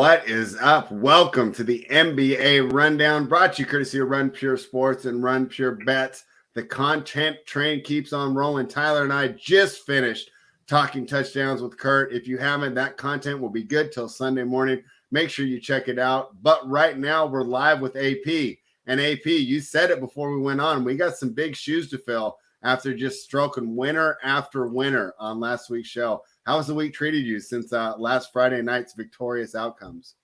What is up? Welcome to the NBA Rundown, brought to you courtesy of Run Pure Sports and Run Pure Bets. The content train keeps on rolling. Tyler and I just finished talking touchdowns with Kurt. If you haven't, that content will be good till Sunday morning. Make sure you check it out. But right now, we're live with AP. And AP, you said it before we went on. We got some big shoes to fill after just stroking winner after winner on last week's show. How's the week treated you since last Friday night's victorious outcomes?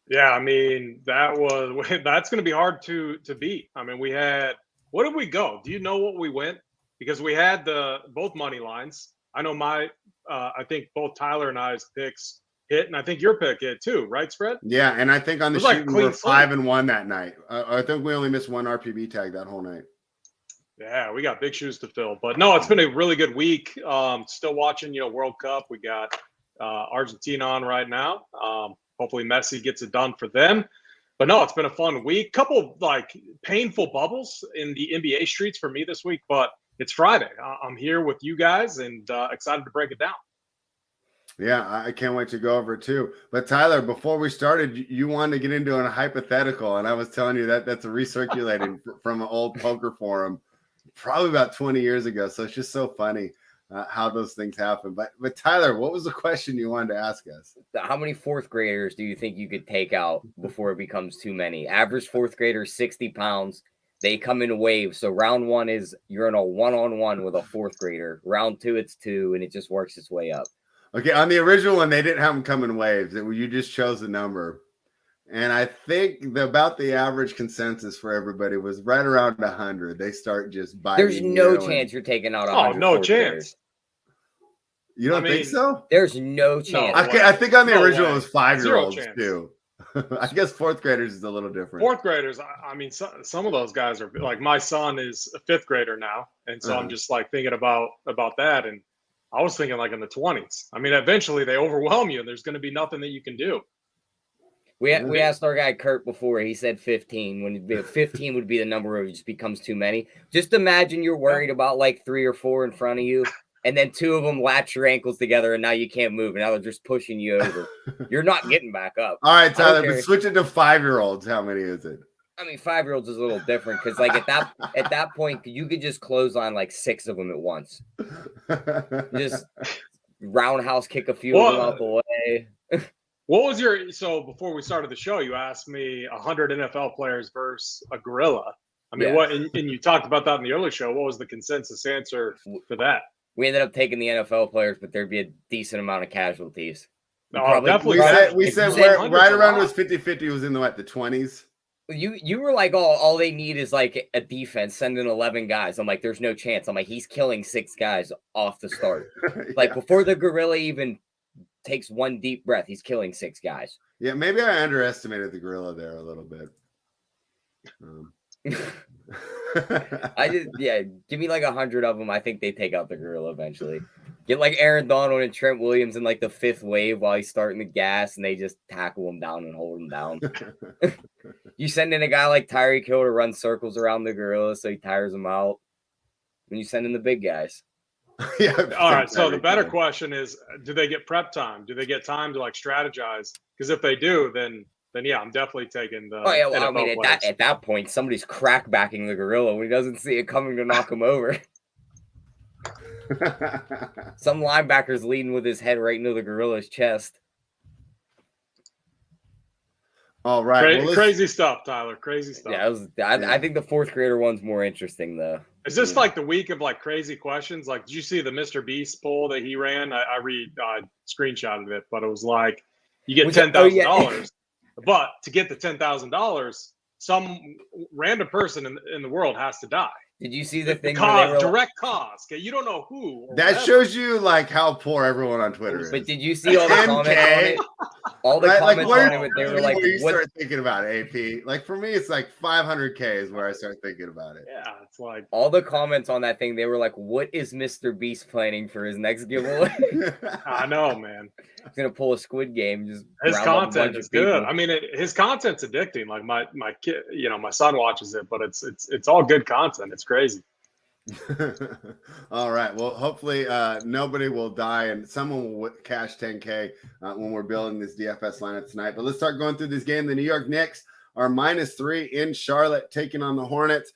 Yeah, I mean, that's going to be hard to beat. I mean, what did we go? Do you know what we went? Because we had both money lines. I know I think both Tyler and I's picks hit, and I think your pick hit too, right, Spread? Yeah, and I think on the sheet we were 5-1 that night. I think we only missed one RPB tag that whole night. Yeah, we got big shoes to fill. But no, it's been a really good week. Still watching, World Cup. We got Argentina on right now. Hopefully Messi gets it done for them. But no, it's been a fun week. Couple painful bubbles in the NBA streets for me this week, but it's Friday. I'm here with you guys and excited to break it down. Yeah, I can't wait to go over it too. But Tyler, before we started, you wanted to get into a hypothetical, and I was telling you that's a recirculating from an old poker forum. Probably about 20 years ago. So it's just so funny how those things happen. But Tyler, what was the question you wanted to ask us? How many fourth graders do you think you could take out before it becomes too many? Average fourth grader, 60 pounds. They come in waves. So round one is you're in a one-on-one with a fourth grader. Round two, it's two, and it just works its way up. Okay, on the original one, they didn't have them come in waves. You just chose a number. And I think about the average consensus for everybody was right around 100. They start just biting. There's no chance you're taking out 100. Oh, no chance. Graders. You don't think so? There's no chance. I think on the original it was 5-year-olds too. I guess fourth graders is a little different. Fourth graders, I mean, some of those guys are like, my son is a fifth grader now. And so I'm just thinking about that. And I was thinking in the 20s. I mean, eventually they overwhelm you and there's going to be nothing that you can do. We asked our guy Kurt before. He said 15. When 15 would be the number where it just becomes too many. Just imagine you're worried about 3 or 4 in front of you, and then 2 of them latch your ankles together, and now you can't move, and now they're just pushing you over. You're not getting back up. All right, Tyler, but switch it to 5-year-olds. How many is it? I mean, 5-year-olds is a little different because at that point you could just close on 6 of them at once. Just roundhouse kick a few of them out the way. What was so before we started the show, you asked me 100 NFL players versus a gorilla. I mean, and you talked about that in the early show. What was the consensus answer for that? We ended up taking the NFL players, but there'd be a decent amount of casualties. Definitely. We said right around was 50-50 was in the 20s. You were like, all they need is a defense, send in 11 guys. I'm like, there's no chance. I'm like, he's killing 6 guys off the start. Before the gorilla even takes one deep breath, he's killing 6 guys. Yeah, maybe I underestimated the gorilla there a little bit. Give me 100 of them. I think they take out the gorilla eventually. Get Aaron Donald and Trent Williams in the 5th wave while he's starting the gas, and they just tackle him down and hold him down. You send in a guy like Tyreek Hill to run circles around the gorilla so he tires him out. And you send in the big guys. Yeah. All right. So the better question is, do they get prep time? Do they get time to strategize? Because if they do, then yeah, I'm definitely taking the. Oh yeah, well, NFL I mean, at that point, somebody's crack backing the gorilla when he doesn't see it coming to knock him over. Some linebacker's leading with his head right into the gorilla's chest. All right, crazy stuff, Tyler. Crazy stuff. Yeah, I think the fourth grader one's more interesting though. Is this the week of crazy questions? Did you see the Mr. Beast poll that he ran? I screenshotted it, but it was you get $10,000, but to get the $10,000, some random person in the world has to die. Did you see the thing? Direct cause. Okay, you don't know who. That shows you how poor everyone on Twitter is. But did you see all the comments on it? All the comments on it, they were where you start thinking about it, AP. For me, it's 500K is where I start thinking about it. Yeah, it's all the comments on that thing. They were what is Mr. Beast planning for his next giveaway? I know, man. He's gonna pull a Squid Game. Just his content is good. I mean, his content's addicting. My kid, my son watches it, but it's all good content. It's crazy. All right. Well, hopefully nobody will die and someone will cash 10K when we're building this DFS lineup tonight. But let's start going through this game. The New York Knicks are -3 in Charlotte, taking on the Hornets.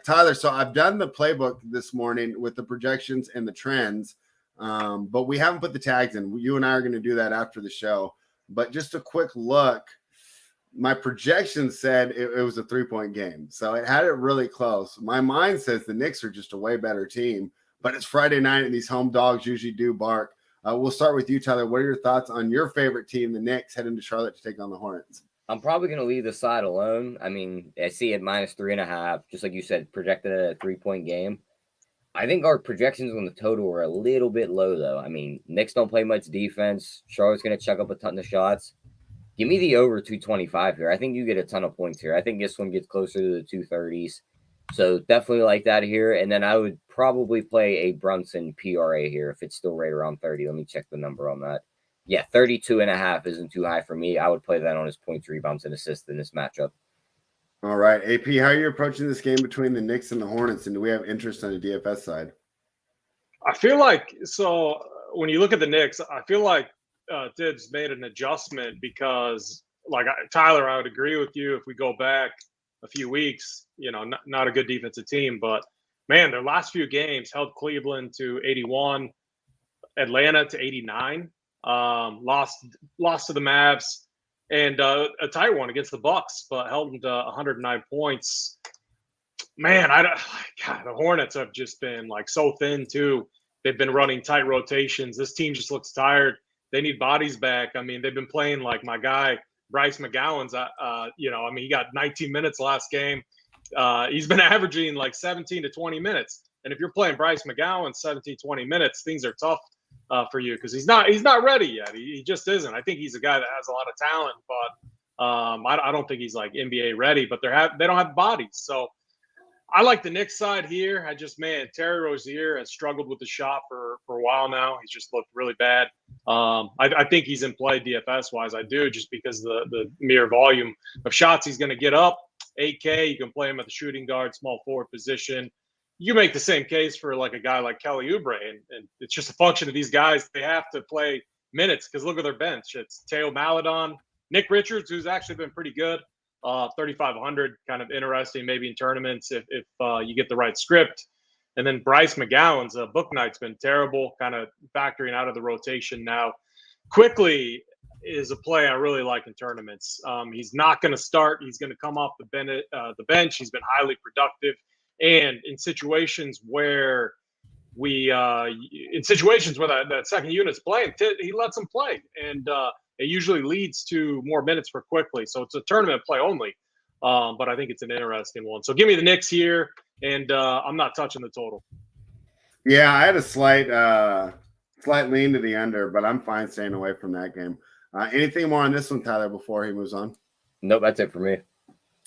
Tyler, so I've done the playbook this morning with the projections and the trends, but we haven't put the tags in. You and I are going to do that after the show. But just a quick look. My projection said it was a 3-point game. So it had it really close. My mind says the Knicks are just a way better team, but it's Friday night and these home dogs usually do bark. We'll start with you, Tyler. What are your thoughts on your favorite team, the Knicks, heading to Charlotte to take on the Hornets? I'm probably going to leave the side alone. I mean, I see it -3.5, just like you said, projected at a 3-point game. I think our projections on the total are a little bit low, though. I mean, Knicks don't play much defense. Charlotte's going to chuck up a ton of shots. Give me the over 225 here. I think you get a ton of points here. I think this one gets closer to the 230s. So definitely like that here. And then I would probably play a Brunson PRA here if it's still right around 30. Let me check the number on that. Yeah, 32.5 isn't too high for me. I would play that on his points, rebounds, and assists in this matchup. All right. AP, how are you approaching this game between the Knicks and the Hornets? And do we have interest on the DFS side? I feel like, so when you look at the Knicks, I feel like Tibbs made an adjustment because, like Tyler, I would agree with you. If we go back a few weeks, not a good defensive team, but man, their last few games held Cleveland to 81, Atlanta to 89, lost to the Mavs, and a tight one against the Bucks, but held them to 109 points. Man, the Hornets have just been like so thin too. They've been running tight rotations. This team just looks tired. They need bodies back. I mean, they've been playing like my guy, Bryce McGowan's, he got 19 minutes last game. He's been averaging like 17 to 20 minutes. And if you're playing Bryce McGowan 17, 20 minutes, things are tough for you because he's not ready yet. He just isn't. I think he's a guy that has a lot of talent, but I don't think he's like NBA ready, but they don't have bodies. So I like the Knicks side here. Terry Rozier has struggled with the shot for a while now. He's just looked really bad. I think he's in play DFS wise. I do, just because the mere volume of shots he's going to get up. 8K, you can play him at the shooting guard, small forward position. You make the same case for like a guy like Kelly Oubre, and it's just a function of these guys. They have to play minutes because look at their bench. It's Teo Maledon, Nick Richards, who's actually been pretty good. 3,500, kind of interesting maybe in tournaments if you get the right script. And then Bryce McGowan's book night's been terrible, kind of factoring out of the rotation now. Quickly is a play I really like in tournaments. He's not going to start. He's going to come off the bench. He's been highly productive. And in situations where that second unit's playing, he lets them play. And it usually leads to more minutes for quickly. So it's a tournament play only. But I think it's an interesting one. So give me the Knicks here, and I'm not touching the total. Yeah, I had a slight lean to the under, but I'm fine staying away from that game. Anything more on this one, Tyler, before he moves on? Nope, that's it for me.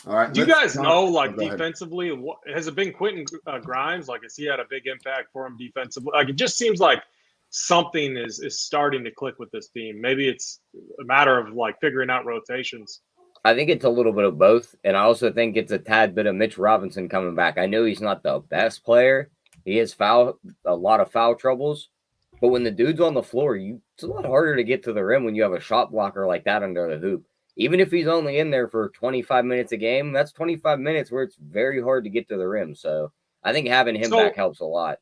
All right. Do you guys know, like, defensively, has it been Quentin Grimes? Like, has he had a big impact for him defensively? Like, it just seems like something is starting to click with this team. Maybe it's a matter of, like, figuring out rotations. I think it's a little bit of both, and I also think it's a tad bit of Mitch Robinson coming back. I know he's not the best player. He has a lot of foul troubles, but when the dude's on the floor, it's a lot harder to get to the rim when you have a shot blocker like that under the hoop. Even if he's only in there for 25 minutes a game, that's 25 minutes where it's very hard to get to the rim. So I think having him back helps a lot.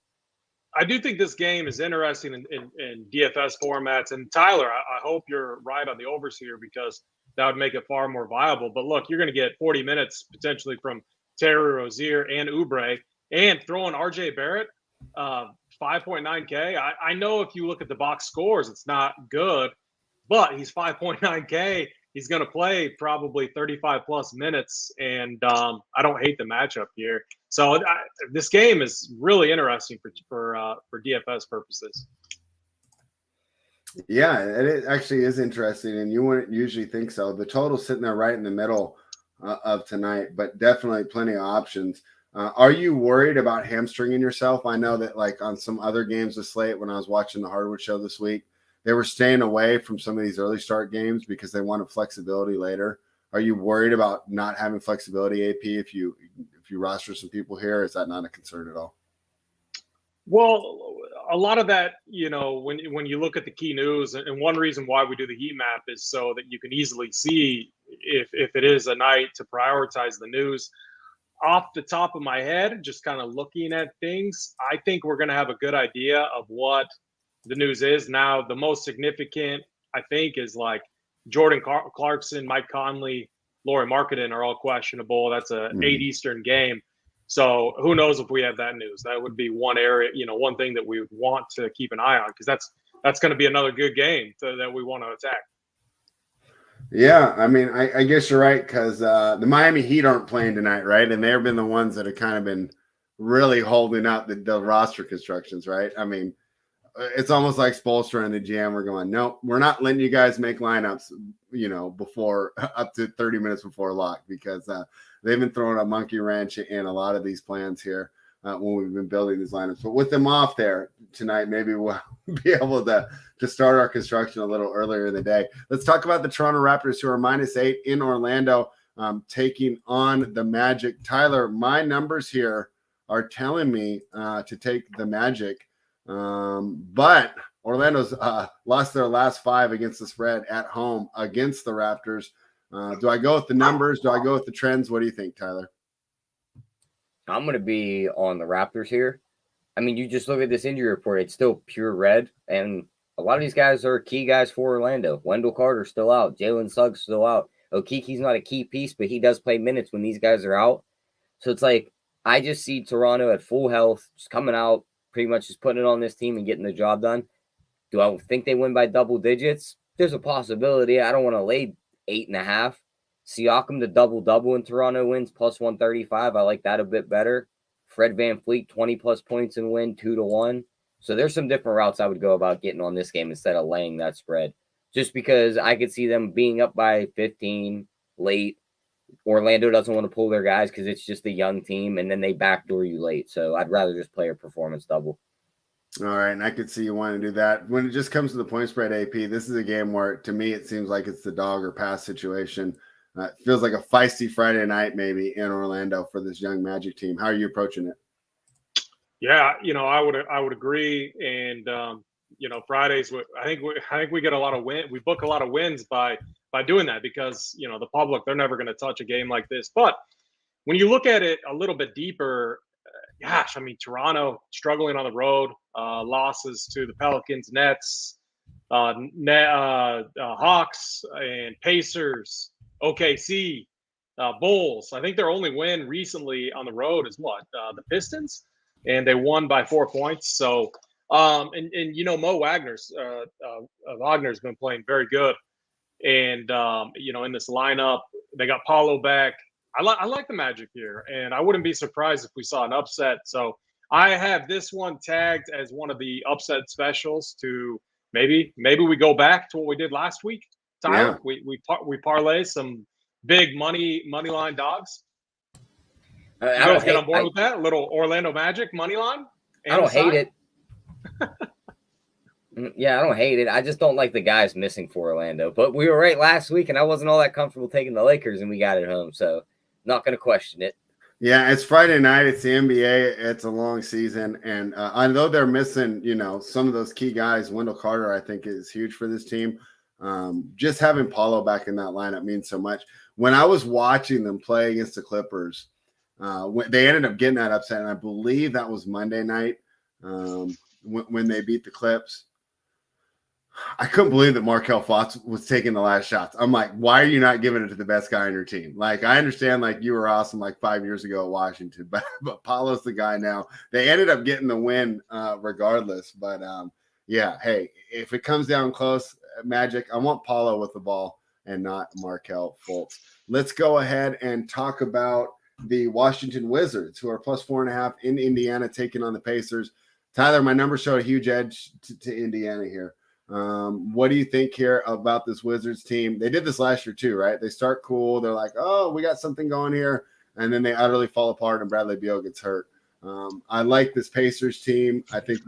I do think this game is interesting in DFS formats. And Tyler, I hope you're right on the overs here because that would make it far more viable. But look, you're going to get 40 minutes potentially from Terry Rozier and Oubre, and throwing RJ Barrett, 5.9K. I know if you look at the box scores, it's not good, but he's 5.9K. He's going to play probably 35 plus minutes, and I don't hate the matchup here. So this game is really interesting for DFS purposes. Yeah, it actually is interesting, and you wouldn't usually think so. The total's sitting there right in the middle of tonight, but definitely plenty of options. Are you worried about hamstringing yourself? I know that, like, on some other games of slate, when I was watching the Hardwood Show this week, they were staying away from some of these early start games because they wanted flexibility later. Are you worried about not having flexibility, AP, if you roster some people here? Is that not a concern at all? Well, a lot of that, when you look at the key news, and one reason why we do the heat map is so that you can easily see if it is a night to prioritize the news. Off the top of my head, just kind of looking at things, I think we're going to have a good idea of what the news is. Now, the most significant, I think, is like Jordan Clarkson, Mike Conley, Lauri Markkanen are all questionable. That's a 8 Eastern game. So who knows if we have that news? That would be one area, one thing that we would want to keep an eye on, because that's going to be another good game that we want to attack. Yeah, I mean, I guess you're right, because the Miami Heat aren't playing tonight, right? And they've been the ones that have kind of been really holding up the roster constructions, right? I mean, it's almost like Spoelstra and the GM were going, no, we're not letting you guys make lineups, before up to 30 minutes before lock, because they've been throwing a monkey wrench in a lot of these plans here when we've been building these lineups. But with them off there tonight, maybe we'll be able to start our construction a little earlier in the day. Let's talk about the Toronto Raptors, who are -8 in Orlando, taking on the Magic. Tyler, my numbers here are telling me to take the Magic. But Orlando's lost their last 5 against the spread at home against the Raptors. Do I go with the numbers? Do I go with the trends? What do you think, Tyler? I'm going to be on the Raptors here. I mean, you just look at this injury report. It's still pure red. And a lot of these guys are key guys for Orlando. Wendell Carter's still out. Jalen Suggs still out. Okeke's not a key piece, but he does play minutes when these guys are out. So it's like, I just see Toronto at full health, just coming out, pretty much just putting it on this team and getting the job done. Do I think they win by double digits? There's a possibility. I don't want to lay 8.5. Siakam, the double-double in Toronto wins, plus 135. I like that a bit better. Fred VanVleet, 20-plus points and win, 2-1. So there's some different routes I would go about getting on this game instead of laying that spread. Just because I could see them being up by 15 late. Orlando doesn't want to pull their guys because it's just a young team, and then they backdoor you late. So I'd rather just play a performance double. All right, and I could see you wanting to do that. When it just comes to the point spread, AP, this is a game where, to me, it seems like it's the dog or pass situation. It feels like a feisty Friday night maybe in Orlando for this young Magic team. How are you approaching it? Yeah, I would agree. And Fridays, I think we get a lot of win. We book a lot of wins by doing that, because the public, they're never going to touch a game like this. But when you look at it a little bit deeper, gosh, I mean, Toronto struggling on the road, losses to the Pelicans, Nets, Hawks, and Pacers, OKC, Bulls. I think their only win recently on the road is the Pistons, and they won by 4 points. So, Mo Wagner's been playing very good, and in this lineup, they got Paulo back. I like the Magic here, and I wouldn't be surprised if we saw an upset. So I have this one tagged as one of the upset specials to maybe we go back to what we did last week. Tyler, yeah. We parlay some big money line dogs. You guys get on board with that? A little Orlando Magic money line? I don't hate it. Yeah, I don't hate it. I just don't like the guys missing for Orlando. But we were right last week, and I wasn't all that comfortable taking the Lakers, and we got it home. So not going to question it. Yeah, it's Friday night. It's the NBA. It's a long season. And although they're missing, some of those key guys, Wendell Carter, I think, is huge for this team. Just having Paulo back in that lineup means so much. When I was watching them play against the Clippers, they ended up getting that upset, and I believe that was Monday night when they beat the Clips. I couldn't believe that Markelle Fultz was taking the last shots. I'm like, why are you not giving it to the best guy on your team? Like, I understand, like, you were awesome like 5 years ago at Washington, but Paulo's the guy now. They ended up getting the win regardless. But, yeah, hey, if it comes down close, Magic, I want Paulo with the ball and not Markelle Fultz. Let's go ahead and talk about the Washington Wizards, who are plus 4.5 in Indiana, taking on the Pacers. Tyler, my numbers show a huge edge to Indiana here. What do you think here about this Wizards team? They did this last year too, right? They start cool. They're like, oh, we got something going here. And then they utterly fall apart and Bradley Beal gets hurt. I like this Pacers team. I think,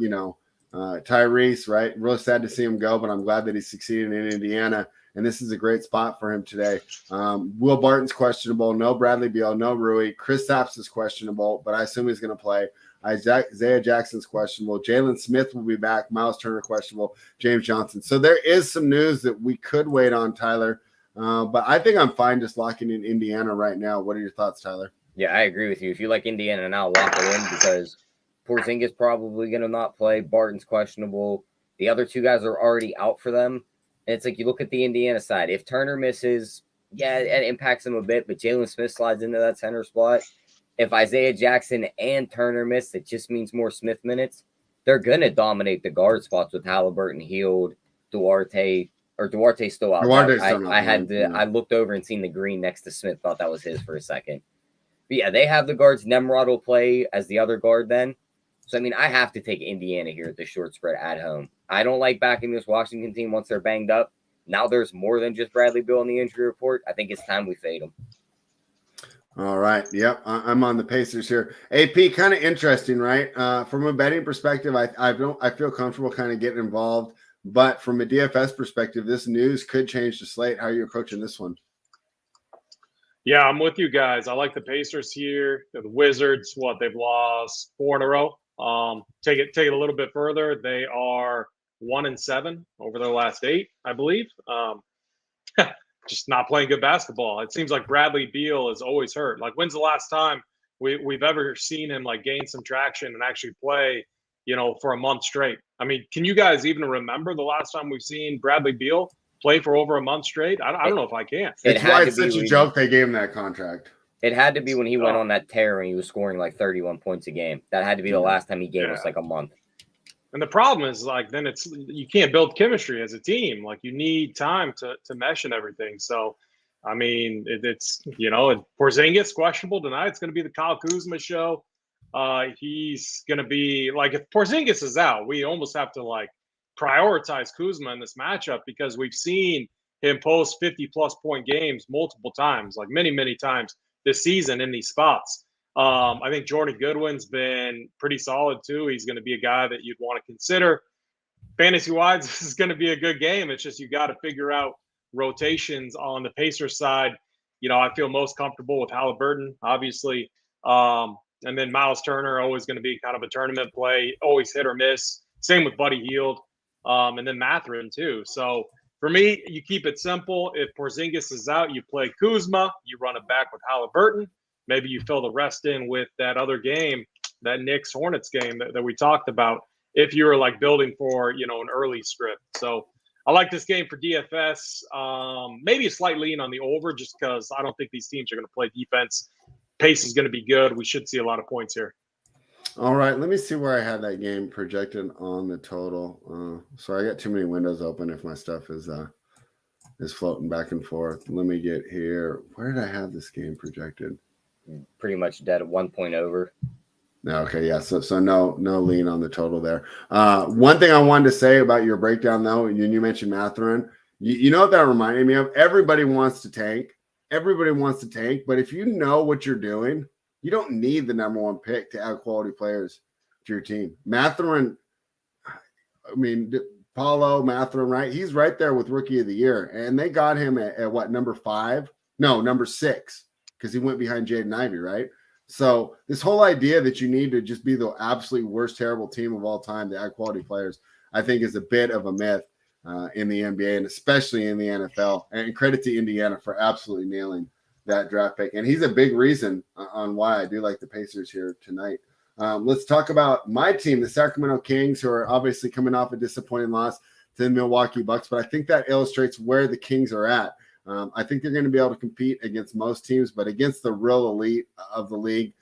Tyrese, right? Really sad to see him go, but I'm glad that he's succeeding in Indiana. and this is a great spot for him today. Will Barton's questionable. No Bradley Beal. No Rui. Kristaps is questionable, but I assume he's going to play. Isaiah Jackson's questionable. Jalen Smith will be back. Miles Turner questionable. James Johnson. So there is some news that we could wait on, Tyler. But I think I'm fine just locking in Indiana right now. What are your thoughts, Tyler? Yeah, I agree with you. If you like Indiana now, lock it in because Porzingis probably going to not play. Barton's questionable. The other two guys are already out for them. And it's like you look at the Indiana side. If Turner misses, yeah, it impacts them a bit, but Jalen Smith slides into that center spot. If Isaiah Jackson and Turner miss, it just means more Smith minutes. They're going to dominate the guard spots with Halliburton, Hield, Duarte's still out. I looked over and seen the green next to Smith, thought that was his for a second. But yeah, they have the guards. Nemrod will play as the other guard then. So, I mean, I have to take Indiana here at the short spread at home. I don't like backing this Washington team once they're banged up. Now there's more than just Bradley Beal on the injury report. I think it's time we fade them. All right. Yep. I'm on the Pacers here. AP, kind of interesting, right? From a betting perspective, I feel comfortable kind of getting involved. But from a DFS perspective, this news could change the slate. How are you approaching this one? Yeah, I'm with you guys. I like the Pacers here. The Wizards, they've lost 4 in a row. Take it a little bit further. They are 1-7 over their last 8, I believe. Just not playing good basketball. It seems like Bradley Beal is always hurt. Like, when's the last time we've ever seen him like gain some traction and actually play, for a month straight? I mean, can you guys even remember the last time we've seen Bradley Beal play for over a month straight? I don't know if I can. It's why it's such a joke they gave him that contract. It had to be when he went on that tear and he was scoring like 31 points a game. That had to be the last time he gave us like a month. And the problem is, like, then you can't build chemistry as a team. Like, you need time to mesh and everything. So, I mean, it's Porzingis questionable tonight. It's going to be the Kyle Kuzma show. He's going to be like, if Porzingis is out, we almost have to like prioritize Kuzma in this matchup because we've seen him post 50-plus point games multiple times, like many times this season in these spots. I think Jordan Goodwin's been pretty solid too. He's going to be a guy that you'd want to consider. Fantasy-wise, this is going to be a good game. It's just you got to figure out rotations on the Pacers side. I feel most comfortable with Halliburton, obviously. And then Miles Turner, always going to be kind of a tournament play, always hit or miss. Same with Buddy Hield. And then Mathurin too. So for me, you keep it simple. If Porzingis is out, you play Kuzma. You run it back with Halliburton. Maybe you fill the rest in with that other game, that Knicks Hornets game that we talked about, if you were like building for, an early script. So I like this game for DFS. Maybe a slight lean on the over just because I don't think these teams are going to play defense. Pace is going to be good. We should see a lot of points here. All right, let me see where I had that game projected on the total. Sorry, I got too many windows open if my stuff is floating back and forth. Let me get here. Where did I have this game projected? Pretty much dead at 1 point over. Okay, yeah. So no lean on the total there. One thing I wanted to say about your breakdown, though, you mentioned Mathurin. You know what that reminded me of? Everybody wants to tank. But if you know what you're doing, you don't need the number 1 pick to add quality players to your team. Mathurin, I mean, Paulo Mathurin, right? He's right there with Rookie of the Year. And they got him at what, number 5? No, number 6, because he went behind Jaden Ivey, right? So this whole idea that you need to just be the absolute worst, terrible team of all time to add quality players, I think is a bit of a myth in the NBA and especially in the NFL. And credit to Indiana for absolutely nailing that draft pick. And he's a big reason on why I do like the Pacers here tonight. Let's talk about my team, the Sacramento Kings, who are obviously coming off a disappointing loss to the Milwaukee Bucks. But I think that illustrates where the Kings are at. I think they're going to be able to compete against most teams, but against the real elite of the league,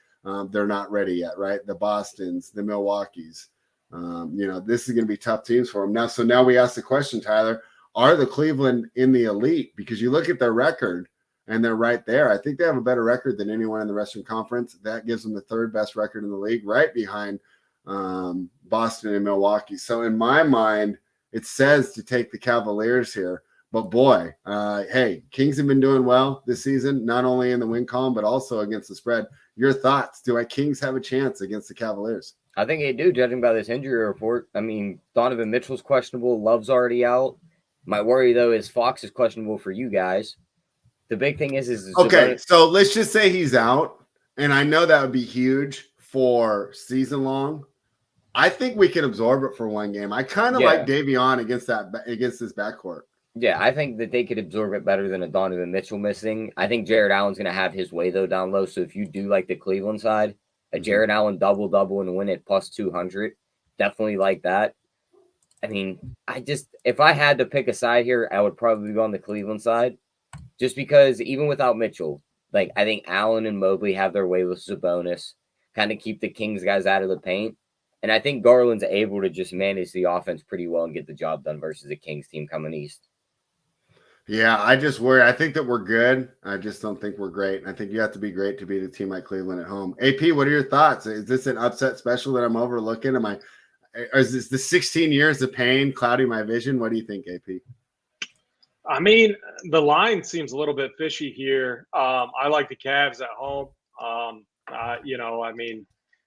they're not ready yet, right? The Bostons, the Milwaukees. This is going to be tough teams for them. Now we ask the question, Tyler, are the Cleveland in the elite? Because you look at their record, and they're right there. I think they have a better record than anyone in the Western Conference. That gives them the 3rd best record in the league, right behind Boston and Milwaukee. So in my mind, it says to take the Cavaliers here. But boy, hey, Kings have been doing well this season, not only in the win column, but also against the spread. Your thoughts? Do Kings have a chance against the Cavaliers? I think they do, judging by this injury report. I mean, Donovan Mitchell's questionable. Love's already out. My worry, though, is Fox is questionable for you guys. The big thing is okay, so let's just say he's out, and I know that would be huge for season long. I think we can absorb it for one game. I kind of like Davion against this backcourt. Yeah, I think that they could absorb it better than a Donovan Mitchell missing. I think Jared Allen's going to have his way, though, down low. So if you do like the Cleveland side, a Jared Allen double and win at plus 200, definitely like that. I mean, if I had to pick a side here, I would probably go on the Cleveland side. Just because even without Mitchell, like I think Allen and Mobley have their way with Sabonis, kind of keep the Kings guys out of the paint. And I think Garland's able to just manage the offense pretty well and get the job done versus the Kings team coming east. Yeah, I just worry. I think that we're good. I just don't think we're great. I think you have to be great to beat a team like Cleveland at home. AP, what are your thoughts? Is this an upset special that I'm overlooking? Or is this the 16 years of pain clouding my vision? What do you think, AP? I mean, the line seems a little bit fishy here. I like the Cavs at home. I mean,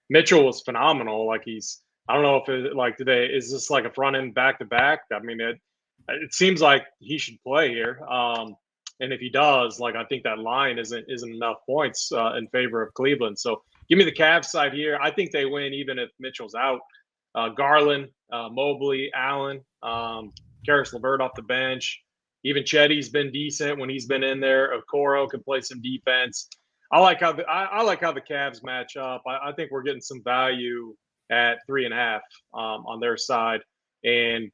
Mitchell was phenomenal. Like I don't know if is this like a front end back to back? I mean, it seems like he should play here. And if he does, like I think that line isn't enough points in favor of Cleveland. So give me the Cavs side here. I think they win even if Mitchell's out. Garland, Mobley, Allen, Karis LeVert off the bench. Even Chetty's been decent when he's been in there. Okoro can play some defense. I like how the Cavs match up. I think we're getting some value at 3.5 on their side, and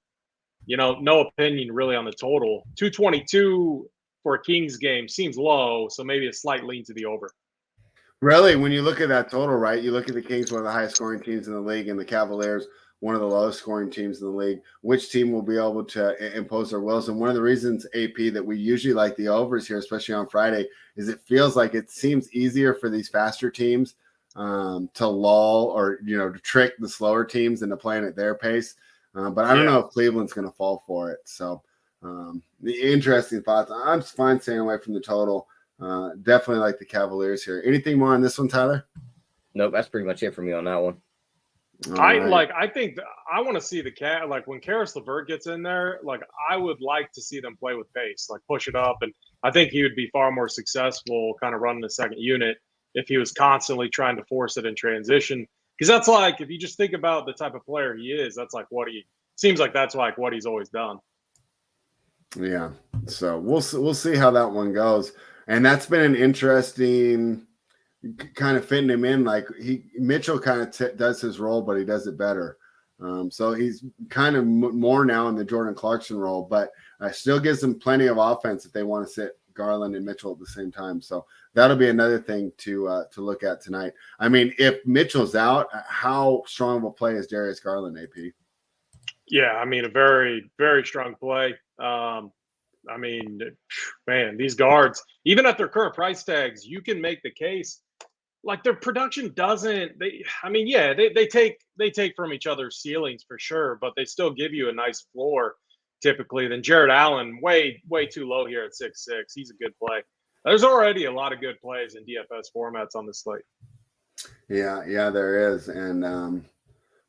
no opinion really on the total. 222 for a Kings game seems low, so maybe a slight lean to the over. Really, when you look at that total, right? You look at the Kings, one of the highest scoring teams in the league, and the Cavaliers, one of the lowest scoring teams in the league. Which team will be able to impose their wills? And one of the reasons, AP, that we usually like the overs here, especially on Friday, is it feels like it seems easier for these faster teams to lull or, to trick the slower teams into playing at their pace. But I don't know if Cleveland's going to fall for it. So the interesting thoughts. I'm fine staying away from the total. Definitely like the Cavaliers here. Anything more on this one, Tyler? Nope, that's pretty much it for me on that one. I think I want to see the cat like when Karis LeVert gets in there, like I would like to see them play with pace, like push it up, and I think he would be far more successful kind of running the second unit if he was constantly trying to force it in transition. Because that's like if you just think about the type of player he is, that's like what he's always done. Yeah, so we'll see how that one goes, and that's been an interesting kind of fitting him in. Like Mitchell kind of does his role, but he does it better. So he's kind of more now in the Jordan Clarkson role, but still gives them plenty of offense if they want to sit Garland and Mitchell at the same time. So that'll be another thing to look at tonight. I mean, if Mitchell's out, how strong of a play is Darius Garland, AP? Yeah, I mean, a very, very strong play. I mean, man, these guards, even at their current price tags, you can make the case. Like their production they take from each other's ceilings for sure, but they still give you a nice floor typically. Then Jared Allen, way too low here at 6'6". He's a good play. There's already a lot of good plays in DFS formats on this slate. Yeah, there is. And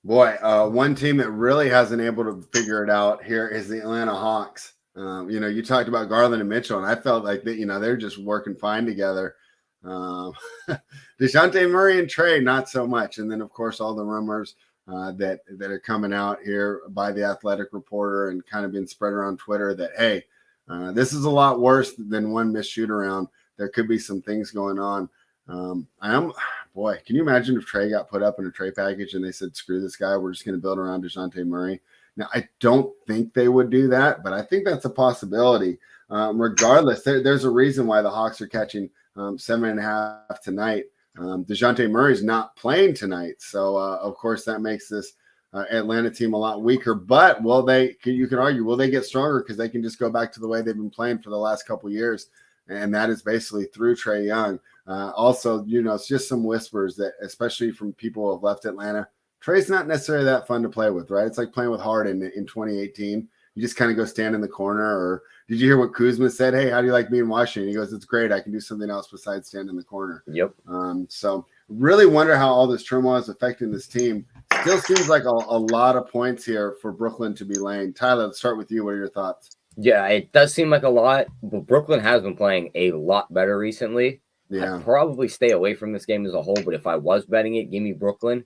one team that really hasn't able to figure it out here is the Atlanta Hawks. You talked about Garland and Mitchell, and I felt like that, they're just working fine together. DeJounte Murray and Trey, not so much. And then, of course, all the rumors that are coming out here by the Athletic Reporter and kind of being spread around Twitter that, hey, this is a lot worse than one missed shoot around. There could be some things going on. Can you imagine if Trey got put up in a Trey package and they said, screw this guy, we're just going to build around DeJounte Murray? Now, I don't think they would do that, but I think that's a possibility. Regardless, there's a reason why the Hawks are catching 7.5 tonight. DeJounte Murray's not playing tonight. So, of course, that makes this Atlanta team a lot weaker. But you can argue, will they get stronger because they can just go back to the way they've been playing for the last couple of years? And that is basically through Trae Young. Also, it's just some whispers that, especially from people who have left Atlanta, Trae's not necessarily that fun to play with, right? It's like playing with Harden in 2018. You just kind of go stand in the corner. Or did you hear what Kuzma said? Hey, how do you like being Washington? He goes, it's great. I can do something else besides stand in the corner. Yep. So really wonder how all this turmoil is affecting this team. Still seems like a lot of points here for Brooklyn to be laying. Tyler, let's start with you. What are your thoughts? Yeah, it does seem like a lot, but Brooklyn has been playing a lot better recently. Yeah. I'd probably stay away from this game as a whole, but if I was betting it, give me Brooklyn.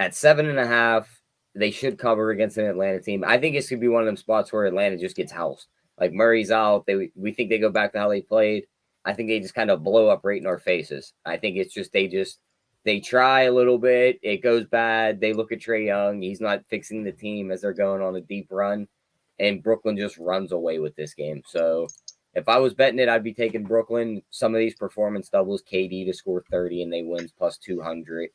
At 7.5, they should cover against an Atlanta team. I think it's going to be one of them spots where Atlanta just gets housed. Like Murray's out. We think they go back to how they played. I think they just kind of blow up right in our faces. I think it's just they try a little bit. It goes bad. They look at Trae Young. He's not fixing the team as they're going on a deep run. And Brooklyn just runs away with this game. So if I was betting it, I'd be taking Brooklyn. Some of these performance doubles, KD to score 30 and they win plus 200.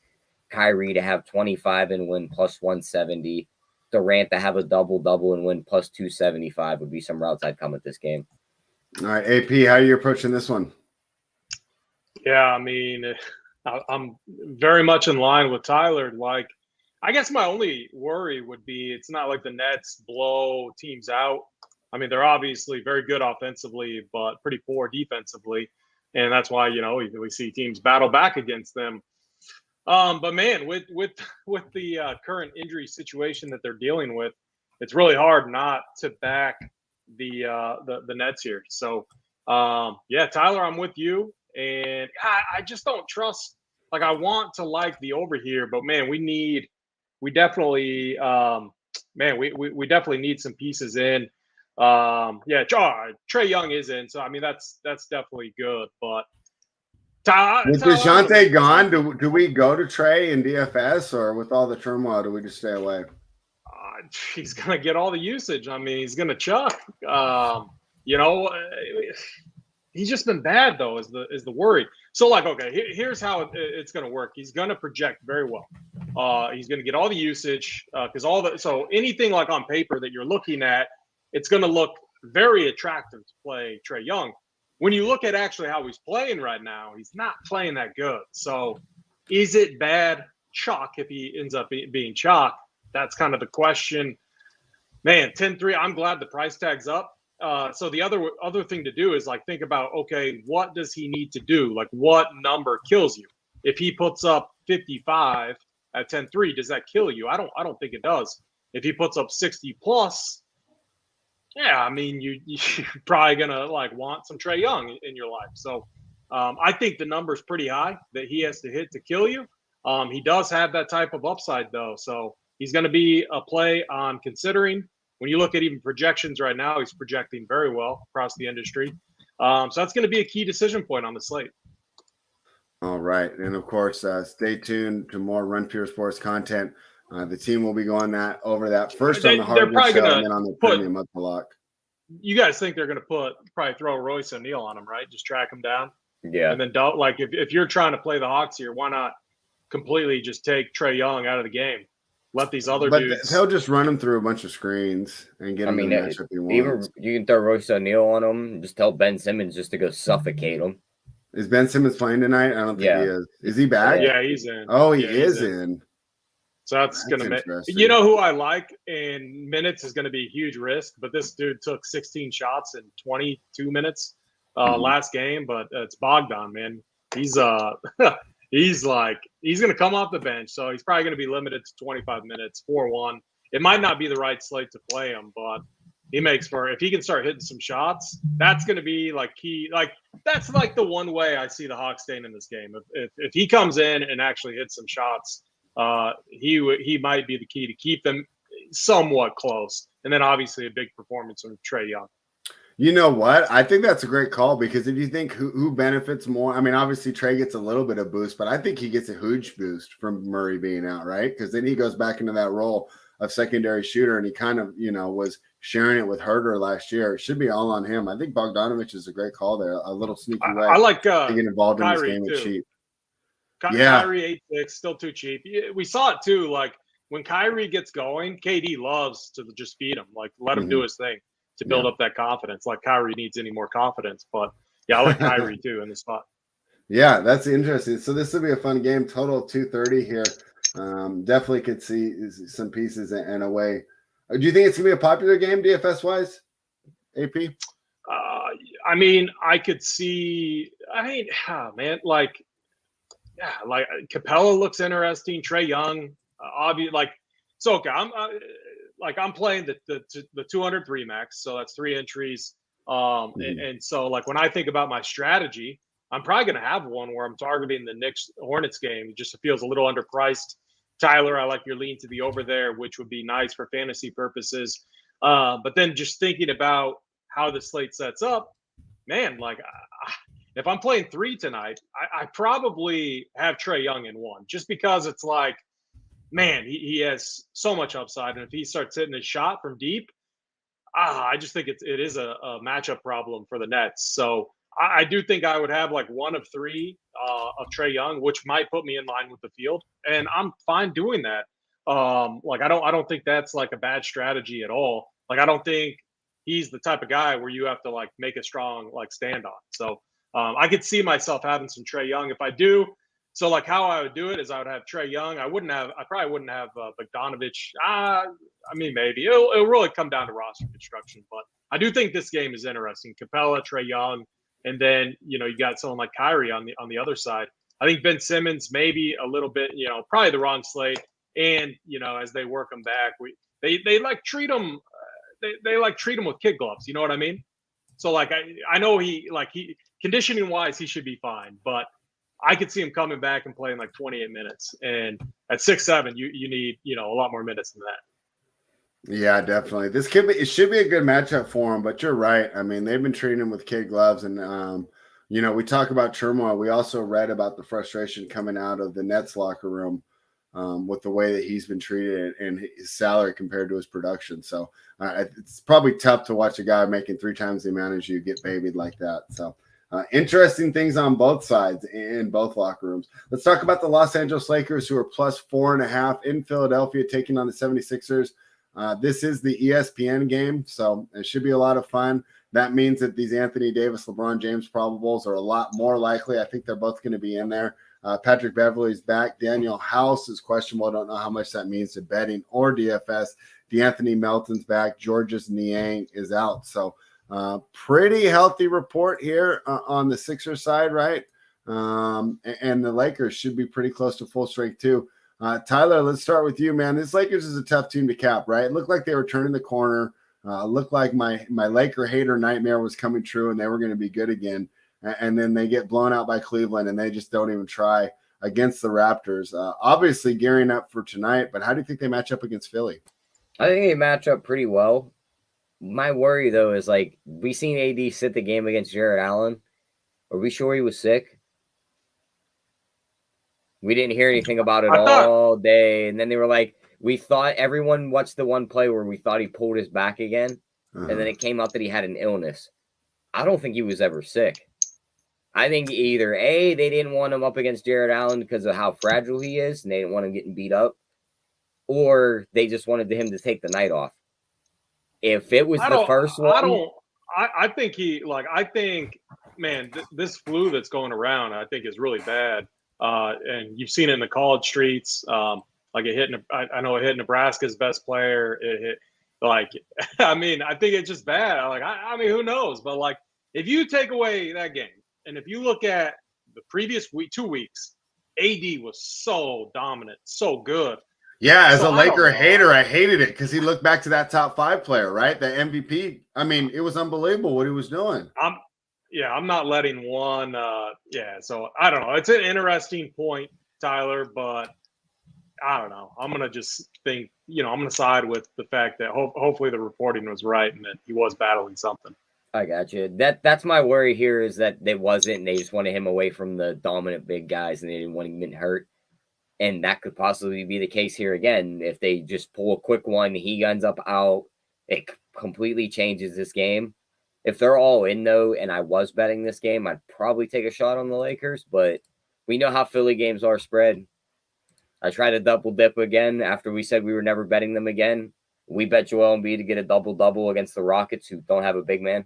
Kyrie to have 25 and win plus 170. Durant to have a double-double and win plus 275 would be some routes I'd come at this game. All right, AP, how are you approaching this one? Yeah, I mean, I'm very much in line with Tyler. Like, I guess my only worry would be it's not like the Nets blow teams out. I mean, they're obviously very good offensively, but pretty poor defensively. And that's why, we see teams battle back against them. But man, with the current injury situation that they're dealing with, it's really hard not to back the Nets here. So, yeah, Tyler, I'm with you. And I just don't trust, like, I want to like the over here, but man, we definitely need some pieces in. Trae Young is in, so I mean that's definitely good. But with DeJounte gone, do we go to Trae in DFS, or with all the turmoil, do we just stay away? He's gonna get all the usage. I mean, he's gonna chuck. He's just been bad though, is the worry. So like, okay, here's how it's gonna work. He's gonna project very well. He's gonna get all the usage because so anything like on paper that you're looking at, it's gonna look very attractive to play Trae Young. When you look at actually how he's playing right now, he's not playing that good. So is it bad chalk if he ends up being chalk? That's kind of the question. Man, 10-3, I'm glad the price tag's up. So the other thing to do is like think about, okay, what does he need to do? Like what number kills you? If he puts up 55 at 10-3, does that kill you? I don't think it does. If he puts up 60 plus, yeah, I mean you're probably gonna like want some Trae Young in your life. So I think the number's pretty high that he has to hit to kill you. He does have that type of upside though, so he's going to be a play on considering. When you look at even projections right now, he's projecting very well across the industry. So that's going to be a key decision point on the slate. All right, and of course, stay tuned to more Run Pure Sports content. The team will be going over that first on the hardwood show and then on the premium month block. You guys think they're going to probably throw Royce O'Neal on him, right? Just track him down. Yeah. And then don't like if you're trying to play the Hawks here, why not completely just take Trae Young out of the game? Let these other dudes. He'll just run him through a bunch of screens and get him the matchup he wants. You can throw Royce O'Neal on him. Just tell Ben Simmons just to go suffocate him. Is Ben Simmons playing tonight? I don't think he is. Is he back? Yeah, he's in. Oh, he is in. So that's going to make – you know who I like in minutes is going to be a huge risk, but this dude took 16 shots in 22 minutes last game, but it's Bogdan, man. He's he's going to come off the bench, so he's probably going to be limited to 25 minutes, 4-1. It might not be the right slate to play him, but he makes for – if he can start hitting some shots, that's going to be like key – like that's like the one way I see the Hawks staying in this game. If he comes in and actually hits some shots – he might be the key to keep them somewhat close. And then obviously a big performance from Trae Young. You know what? I think that's a great call because if you think who benefits more, I mean, obviously Trae gets a little bit of boost, but I think he gets a huge boost from Murray being out, right? Because then he goes back into that role of secondary shooter and he kind of, was sharing it with Herter last year. It should be all on him. I think Bogdanovich is a great call there. A little sneaky way. I like to get involved Kyrie in this game is cheap. Kyrie 8-6, still too cheap. We saw it too. Like when Kyrie gets going, KD loves to just feed him, like let him do his thing to build up that confidence. Like Kyrie needs any more confidence, but yeah, I like Kyrie too in the spot. Yeah, that's interesting. So this will be a fun game. Total 230 here. Definitely could see some pieces and a way. Do you think it's gonna be a popular game DFS wise, AP? I mean, I could see. Like Capella looks interesting. Trae Young, obvious. Like, so okay. like I'm playing the 203 max, so that's 3 entries. And so like when I think about my strategy, I'm probably going to have one where I'm targeting the Knicks Hornets game. It just feels a little underpriced. Tyler, I like your lean to the over there, which would be nice for fantasy purposes. But then just thinking about how the slate sets up, man, like if I'm playing 3 tonight, I probably have Trae Young in 1, just because it's like, man, he has so much upside. And if he starts hitting his shot from deep, I just think it is a matchup problem for the Nets. So I do think I would have like 1 of 3 of Trae Young, which might put me in line with the field, and I'm fine doing that. Like I don't think that's like a bad strategy at all. Like I don't think he's the type of guy where you have to like make a strong like stand on. So I could see myself having some Trae Young if I do. So like how I would do it is I would have Trae Young. I probably wouldn't have Bogdanovich. I mean, maybe it'll really come down to roster construction, but I do think this game is interesting. Capella, Trae Young, and then you got someone like Kyrie on the other side. I think Ben Simmons maybe a little bit, probably the wrong slate. And as they work him back, they like treat him. They like treat him with kid gloves. You know what I mean? So like I know he conditioning wise he should be fine, but I could see him coming back and playing like 28 minutes. And at 6'7", you need a lot more minutes than that. Yeah, definitely. It should be a good matchup for him, but you're right. I mean, they've been treating him with kid gloves, and we talk about turmoil. We also read about the frustration coming out of the Nets locker room with the way that he's been treated and his salary compared to his production. So it's probably tough to watch a guy making 3 times the amount as you get babied like that. So interesting things on both sides in both locker rooms. Let's talk about the Los Angeles Lakers, who are plus 4.5 in Philadelphia, taking on the 76ers. This is the ESPN game, so it should be a lot of fun. That means that these Anthony Davis, LeBron James probables are a lot more likely. I think they're both going to be in there. Patrick Beverley's back. Daniel House is questionable. I don't know how much that means to betting or DFS. DeAnthony Melton's back. Georges Niang is out. So pretty healthy report here on the Sixers side, right? And the Lakers should be pretty close to full strength too. Tyler, let's start with you, man. This Lakers is a tough team to cap, right? It looked like they were turning the corner. Looked like my Laker hater nightmare was coming true and they were going to be good again. And then they get blown out by Cleveland and they just don't even try against the Raptors. Obviously gearing up for tonight, but how do you think they match up against Philly? I think they match up pretty well. My worry, though, is like we seen AD sit the game against Jared Allen. Are we sure he was sick? We didn't hear anything about it all day. And then they were like, we thought everyone watched the one play where we thought he pulled his back again. And then it came out that he had an illness. I don't think he was ever sick. I think either A, they didn't want him up against Jared Allen because of how fragile he is and they didn't want him getting beat up, or they just wanted him to take the night off. If it was the first one, I think man, this flu that's going around, I think is really bad. And you've seen it in the college streets. Like it hit, I know it hit Nebraska's best player. It hit, I mean, I think it's just bad. I mean, who knows? But like, if you take away that game, and if you look at the previous 2 weeks, AD was so dominant, so good. Yeah, as a Laker hater, I hated it because he looked back to that top 5 player, right? The MVP. I mean, it was unbelievable what he was doing. I'm not letting one. So I don't know. It's an interesting point, Tyler, but I don't know. I'm gonna just think, I'm gonna side with the fact that hopefully the reporting was right and that he was battling something. I got you. That's my worry here is that they wasn't. And they just wanted him away from the dominant big guys, and they didn't want him getting hurt. And that could possibly be the case here again. If they just pull a quick one, he ends up out. It completely changes this game. If they're all in, though, and I was betting this game, I'd probably take a shot on the Lakers. But we know how Philly games are spread. I tried to double dip again after we said we were never betting them again. We bet Joel Embiid to get a double-double against the Rockets, who don't have a big man.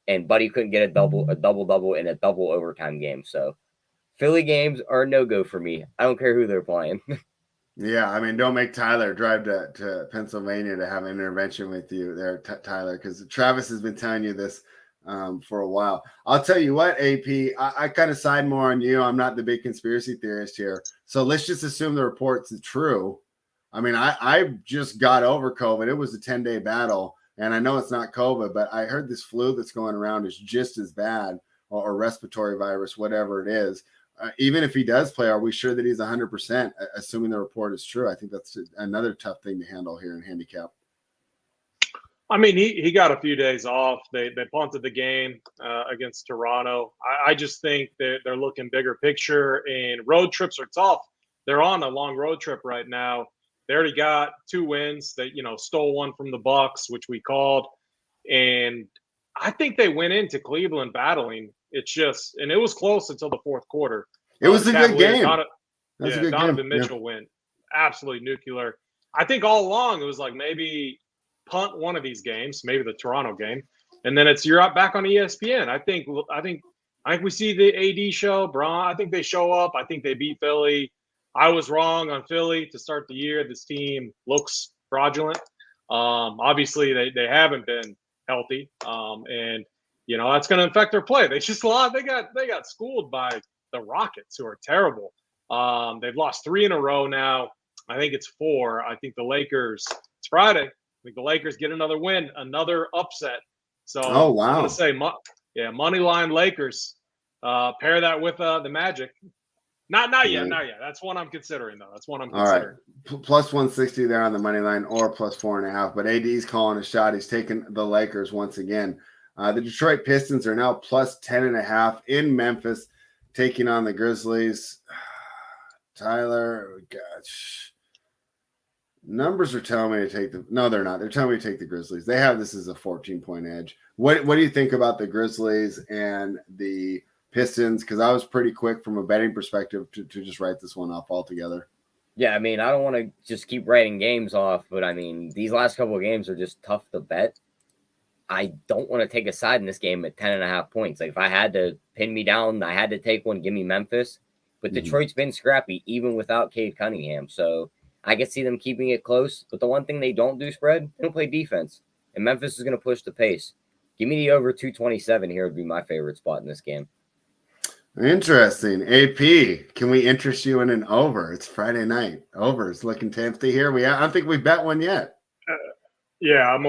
And Buddy couldn't get a double-double in a double overtime game. So Philly games are a no-go for me. I don't care who they're playing. Yeah, I mean, don't make Tyler drive to Pennsylvania to have an intervention with you there, Tyler, because Travis has been telling you this for a while. I'll tell you what, AP, I kind of side more on you. I'm not the big conspiracy theorist here. So let's just assume the report's true. I mean, I just got over COVID. It was a 10-day battle, and I know it's not COVID, but I heard this flu that's going around is just as bad, or respiratory virus, whatever it is. Even if he does play, are we sure that he's 100%, assuming the report is true? I think that's another tough thing to handle here in handicap. I mean, he got a few days off. They punted the game against Toronto. I just think they're looking bigger picture, and road trips are tough. They're on a long road trip right now. They already got 2 wins. They, stole one from the Bucks, which we called. And I think they went into Cleveland battling. It's just, and it was close until the fourth quarter. It was a good game. Donovan Mitchell went absolutely nuclear. I think all along it was like maybe punt one of these games, maybe the Toronto game, and then you're back on ESPN. I think we see the AD show. Braun, I think they show up. I think they beat Philly. I was wrong on Philly to start the year. This team looks fraudulent. Obviously, they haven't been healthy, and that's going to affect their play. They just lost. They got schooled by the Rockets, who are terrible. They've lost 3 in a row now. I think it's 4. I think the Lakers. It's Friday. I think the Lakers get another win, another upset. So I'm going to say, money line Lakers. Pair that with the Magic. Not yet. That's one I'm considering, though. That's one I'm considering. All right. Plus 160 there on the money line, or plus 4.5. But AD's calling a shot. He's taking the Lakers once again. The Detroit Pistons are now plus 10.5 in Memphis, taking on the Grizzlies. Tyler, gosh. Numbers are telling me to take no, they're not. They're telling me to take the Grizzlies. They have this as a 14-point edge. What do you think about the Grizzlies and the Pistons? Because I was pretty quick from a betting perspective to just write this one off altogether. Yeah, I mean, I don't want to just keep writing games off, but I mean, these last couple of games are just tough to bet. I don't want to take a side in this game at 10.5 points. Like, if I had to pin me down, I had to take one, give me Memphis. But Detroit's been scrappy, even without Cade Cunningham. So I can see them keeping it close. But the one thing they don't do, spread, they don't play defense. And Memphis is going to push the pace. Give me the over 227 here would be my favorite spot in this game. Interesting. AP, can we interest you in an over? It's Friday night. Over is looking tempting here. I don't think we bet one yet. Yeah, I'm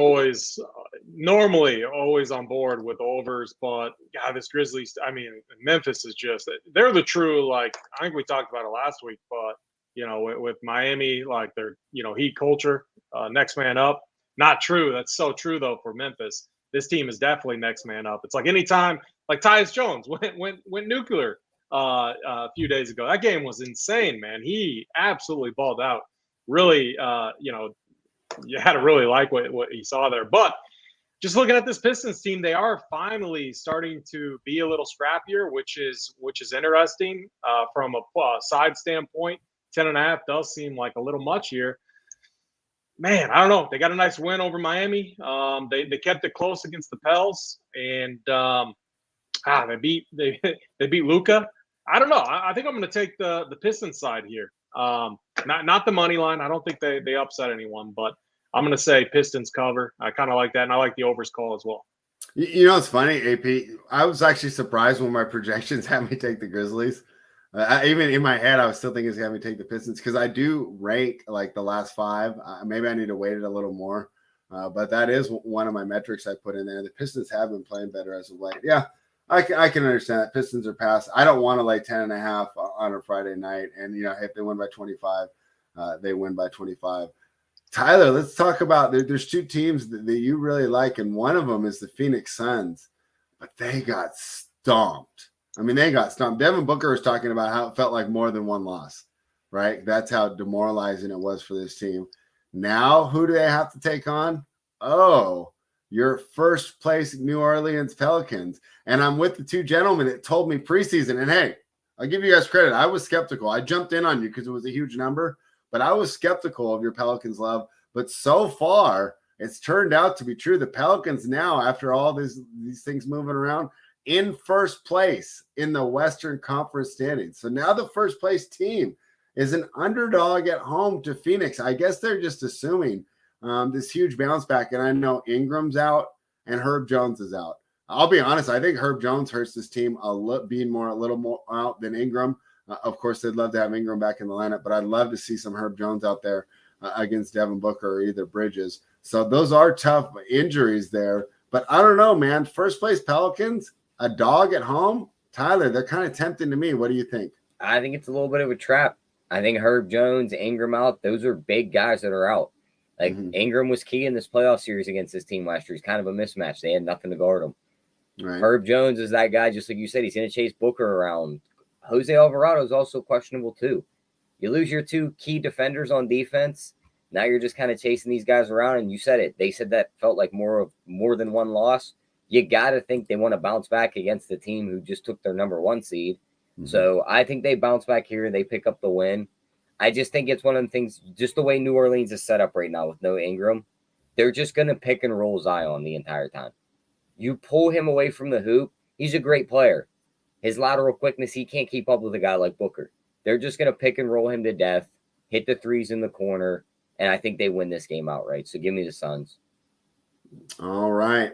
normally always on board with overs, but God, this Grizzlies, I mean, Memphis is just, they're the true, like, I think we talked about it last week, but, with Miami, like, they're, Heat culture, next man up. Not true. That's so true, though, for Memphis. This team is definitely next man up. It's like anytime, like Tyus Jones went nuclear a few days ago. That game was insane, man. He absolutely balled out. Really, you had to really like what he saw there. But just looking at this Pistons team, they are finally starting to be a little scrappier, which is interesting from a side standpoint. 10.5 does seem like a little much here. Man, I don't know. They got a nice win over Miami. They kept it close against the Pels, and they beat Luka. I don't know. I think I'm going to take the Pistons side here. Not the money line. I don't think they upset anyone, but I'm going to say Pistons cover. I kind of like that, and I like the overs call as well. It's funny, AP. I was actually surprised when my projections had me take the Grizzlies. Even in my head, I was still thinking it's going to take the Pistons because I do rank like the last 5. Maybe I need to weight it a little more, but that is one of my metrics I put in there. The Pistons have been playing better as of late. Yeah, I can understand that. Pistons are past. I don't want to lay 10.5 on a Friday night, and if they win by 25, they win by 25. Tyler, let's talk about there's 2 teams that you really like, and one of them is the Phoenix Suns, but they got stomped. I mean, they got stomped. Devin Booker was talking about how it felt like more than one loss, right? That's how demoralizing it was for this team. Now, who do they have to take on? Oh, your first place New Orleans Pelicans. And I'm with the 2 gentlemen that told me preseason, and hey, I'll give you guys credit. I was skeptical. I jumped in on you because it was a huge number, but I was skeptical of your Pelicans love. But so far, it's turned out to be true. The Pelicans now, after all these things moving around, in first place in the Western Conference standings. So now the first place team is an underdog at home to Phoenix. I guess they're just assuming this huge bounce back. And I know Ingram's out and Herb Jones is out. I'll be honest. I think Herb Jones hurts this team being a little more out than Ingram. Of course, they'd love to have Ingram back in the lineup, but I'd love to see some Herb Jones out there. against Devin Booker or either Bridges. So those are tough injuries there. But I don't know, man. First place Pelicans, a dog at home. Tyler, they're kind of tempting to me. What do you think? I think it's a little bit of a trap. I think Herb Jones, Ingram out. Those are big guys that are out. Like Ingram was key in this playoff series against this team last year. He's kind of a mismatch. They had nothing to guard him. Right. Herb Jones is that guy, just like you said. He's going to chase Booker around. Jose Alvarado is also questionable too. You lose your two key defenders on defense. Now you're just kind of chasing these guys around. And you said it. They said that felt like more than one loss. You got to think they want to bounce back against the team who just took their number 1 seed. So I think they bounce back here. They pick up the win. I just think it's one of the things, just the way New Orleans is set up right now with no Ingram, they're just going to pick and roll Zion the entire time. You pull him away from the hoop, he's a great player. His lateral quickness, he can't keep up with a guy like Booker. They're just going to pick and roll him to death, hit the threes in the corner, and I think they win this game outright. So give me the Suns. All right.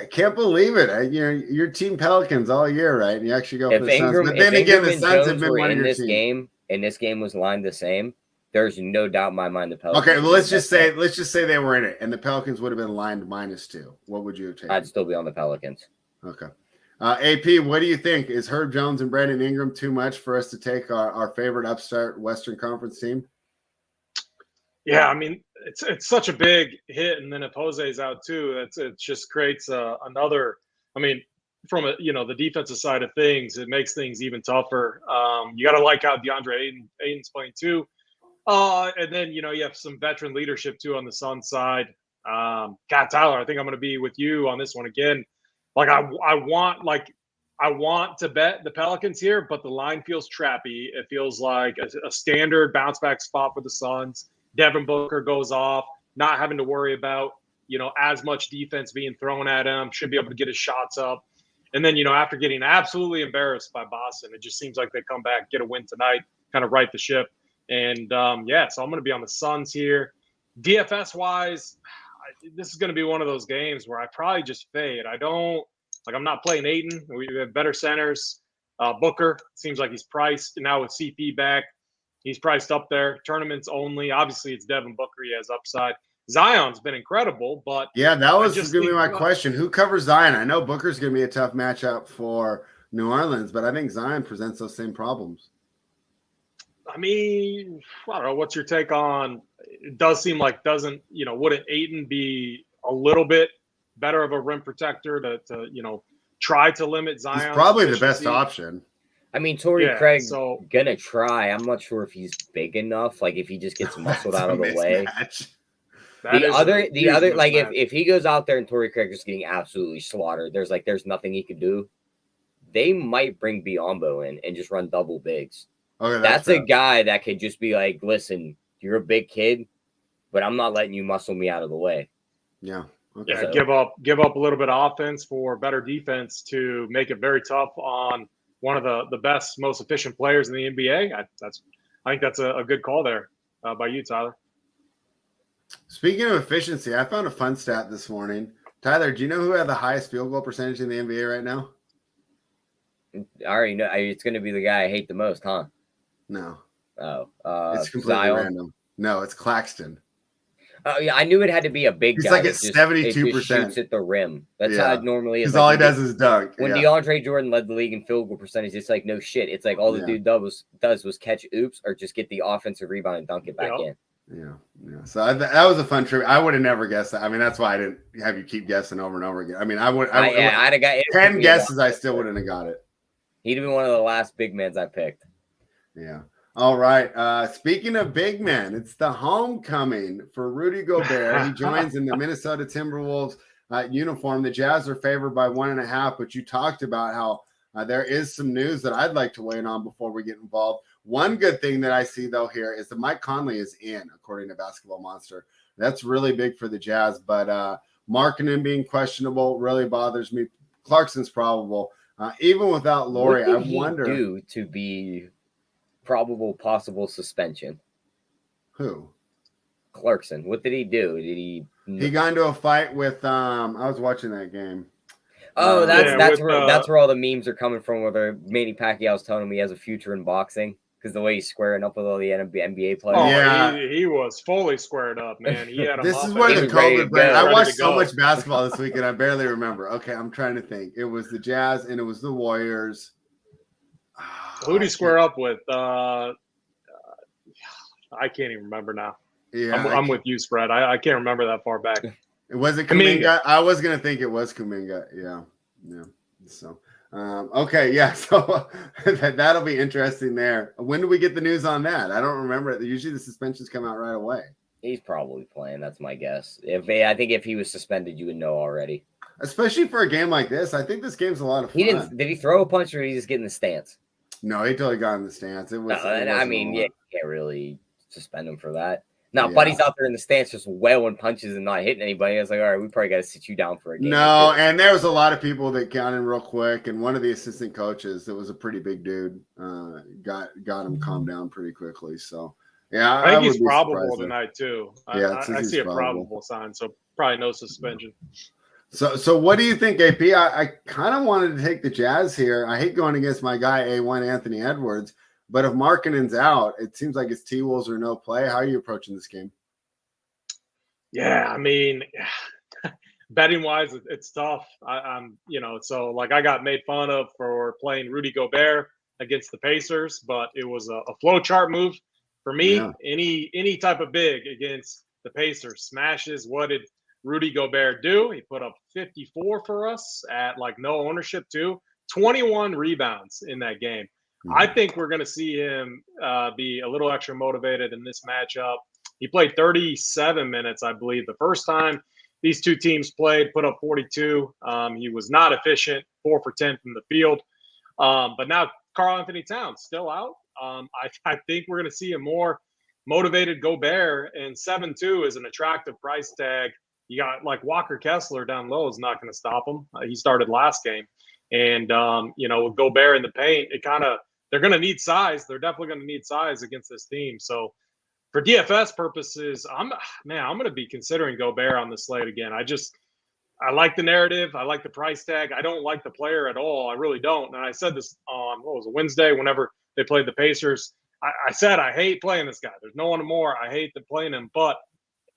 Can't believe it. Your team Pelicans all year, right? And you actually go for the Suns. But then again, the Suns have been one of your teams. And this game was lined the same, there's no doubt in my mind the Pelicans. Okay, well, let's just say they were in it, and the Pelicans would have been lined -2. What would you have taken? I'd still be on the Pelicans. Okay. AP, what do you think? Is Herb Jones and Brandon Ingram too much for us to take our favorite upstart Western Conference team? Yeah, I mean, it's such a big hit, and then if Jose's out too, it just creates another. I mean, from the defensive side of things, it makes things even tougher. You got to like how DeAndre Ayton's playing too, and then you have some veteran leadership too on the Suns side. God, Tyler, I think I'm going to be with you on this one again. Like I want to bet the Pelicans here, but the line feels trappy. It feels like a standard bounce back spot for the Suns. Devin Booker goes off, not having to worry about as much defense being thrown at him. Should be able to get his shots up. And then, after getting absolutely embarrassed by Boston, it just seems like they come back, get a win tonight, kind of right the ship. And, so I'm going to be on the Suns here. DFS-wise, this is going to be one of those games where I probably just fade. I'm not playing Ayton. We have better centers. Booker seems like he's priced. And now with CP back, he's priced up there. Tournaments only. Obviously, it's Devin Booker. He has upside. Zion's been incredible, but yeah, that was going to be my question. Who covers Zion? I know Booker's going to be a tough matchup for New Orleans, but I think Zion presents those same problems. I mean, I don't know. What's your take on? It does seem like wouldn't Ayton be a little bit better of a rim protector to try to limit Zion? He's probably the best option. I mean, Torrey Craig's gonna try. I'm not sure if he's big enough. Like if he just gets muscled out of the way. The other, like if he goes out there and Torrey Craig is getting absolutely slaughtered, there's nothing he could do. They might bring Biyombo in and just run double bigs. Okay, that's a guy that could just be like, listen, you're a big kid, but I'm not letting you muscle me out of the way. Yeah. Okay. Yeah, give up a little bit of offense for better defense to make it very tough on one of the best, most efficient players in the NBA. I think that's a good call there by you, Tyler. Speaking of efficiency, I found a fun stat this morning. Tyler, do you know who had the highest field goal percentage in the NBA right now? I already know. It's going to be the guy I hate the most, huh? No. Oh. It's completely random. No, it's Claxton. Oh, yeah, I knew it had to be a big He's guy. Like at 72%. Shoots at the rim. That's how it normally is. Because all he does is dunk. When DeAndre Jordan led the league in field goal percentage, it's like no shit. It's like all the dude does was catch oops or just get the offensive rebound and dunk it back in. Yeah. So that was a fun trip. I would have never guessed that. I mean, that's why I didn't have you keep guessing over and over again. I mean, I'd have got 10 guesses. I still wouldn't have got it. He'd have been one of the last big mans I picked. Yeah. All right. Speaking of big men, it's the homecoming for Rudy Gobert. He joins in the Minnesota Timberwolves uniform. The Jazz are favored by 1.5, but you talked about how there is some news that I'd like to weigh in on before we get involved. One good thing that I see, though, here is that Mike Conley is in, according to Basketball Monster. That's really big for the Jazz, but Markkanen being questionable really bothers me. Clarkson's probable. Even without Laurie, I wonder. What did he do to be probable possible suspension? Who? Clarkson. What did he do? He got into a fight with I was watching that game. Oh, that's where all the memes are coming from, where Manny Pacquiao's telling him he has a future in boxing. because the way he's squaring up with all the NBA Oh, players. Yeah. he was fully squared up, man. He had him This up is and where he the was ready to COVID brain. go. I Ready watched to so go. much basketball this weekend. I barely remember. Okay, I'm trying to think. It was the Jazz and it was the Warriors. Who'd he square up with? I can't even remember now. Yeah, I'm with you, Spread. I can't remember that far back. Was it Kuminga. Kuminga? I was gonna think it was Kuminga. Yeah. So, okay, yeah. So that'll be interesting there. When do we get the news on that? I don't remember it. Usually the suspensions come out right away. He's probably playing. That's my guess. I think if he was suspended, you would know already. Especially for a game like this. I think this game's a lot of fun. He didn't. Did he throw a punch or did he just get in the stance? No, he totally got in the stance. It was. I mean, yeah, you can't really suspend him for that. No, Yeah. Buddy's out there in the stance just wailing punches and not hitting anybody. I was like, all right, we probably got to sit you down for a game. No, and there was a lot of people that got in real quick, and one of the assistant coaches, that was a pretty big dude, got him calmed down pretty quickly. So, yeah, I think he's would be probable surprised tonight too. Yeah, I see a probable sign, so probably no suspension. So what do you think, AP? I kind of wanted to take the Jazz here. I hate going against my guy A1 Anthony Edwards, but if Markkanen's out, it seems like it's T-Wolves or no play. How are you approaching this game? Yeah, I mean, betting wise, it's tough. I'm so like I got made fun of for playing Rudy Gobert against the Pacers, but it was a flow chart move for me. Yeah. Any type of big against the Pacers smashes. What did Rudy Gobert do? He put up 54 for us at like no ownership too. 21 rebounds in that game. Mm-hmm. I think we're going to see him be a little extra motivated in this matchup. He played 37 minutes, I believe, the first time these two teams played, put up 42. He was not efficient, 4 for 10 from the field. But now Karl Anthony Towns still out. I think we're going to see a more motivated Gobert, and 7-2 is an attractive price tag. You got like Walker Kessler down low is not going to stop him. He started last game. And, with Gobert in the paint, they're going to need size. They're definitely going to need size against this team. So for DFS purposes, I'm going to be considering Gobert on the slate again. I like the narrative. I like the price tag. I don't like the player at all. I really don't. And I said this on, Wednesday, whenever they played the Pacers. I said, I hate playing this guy. There's no one more. I hate playing him, but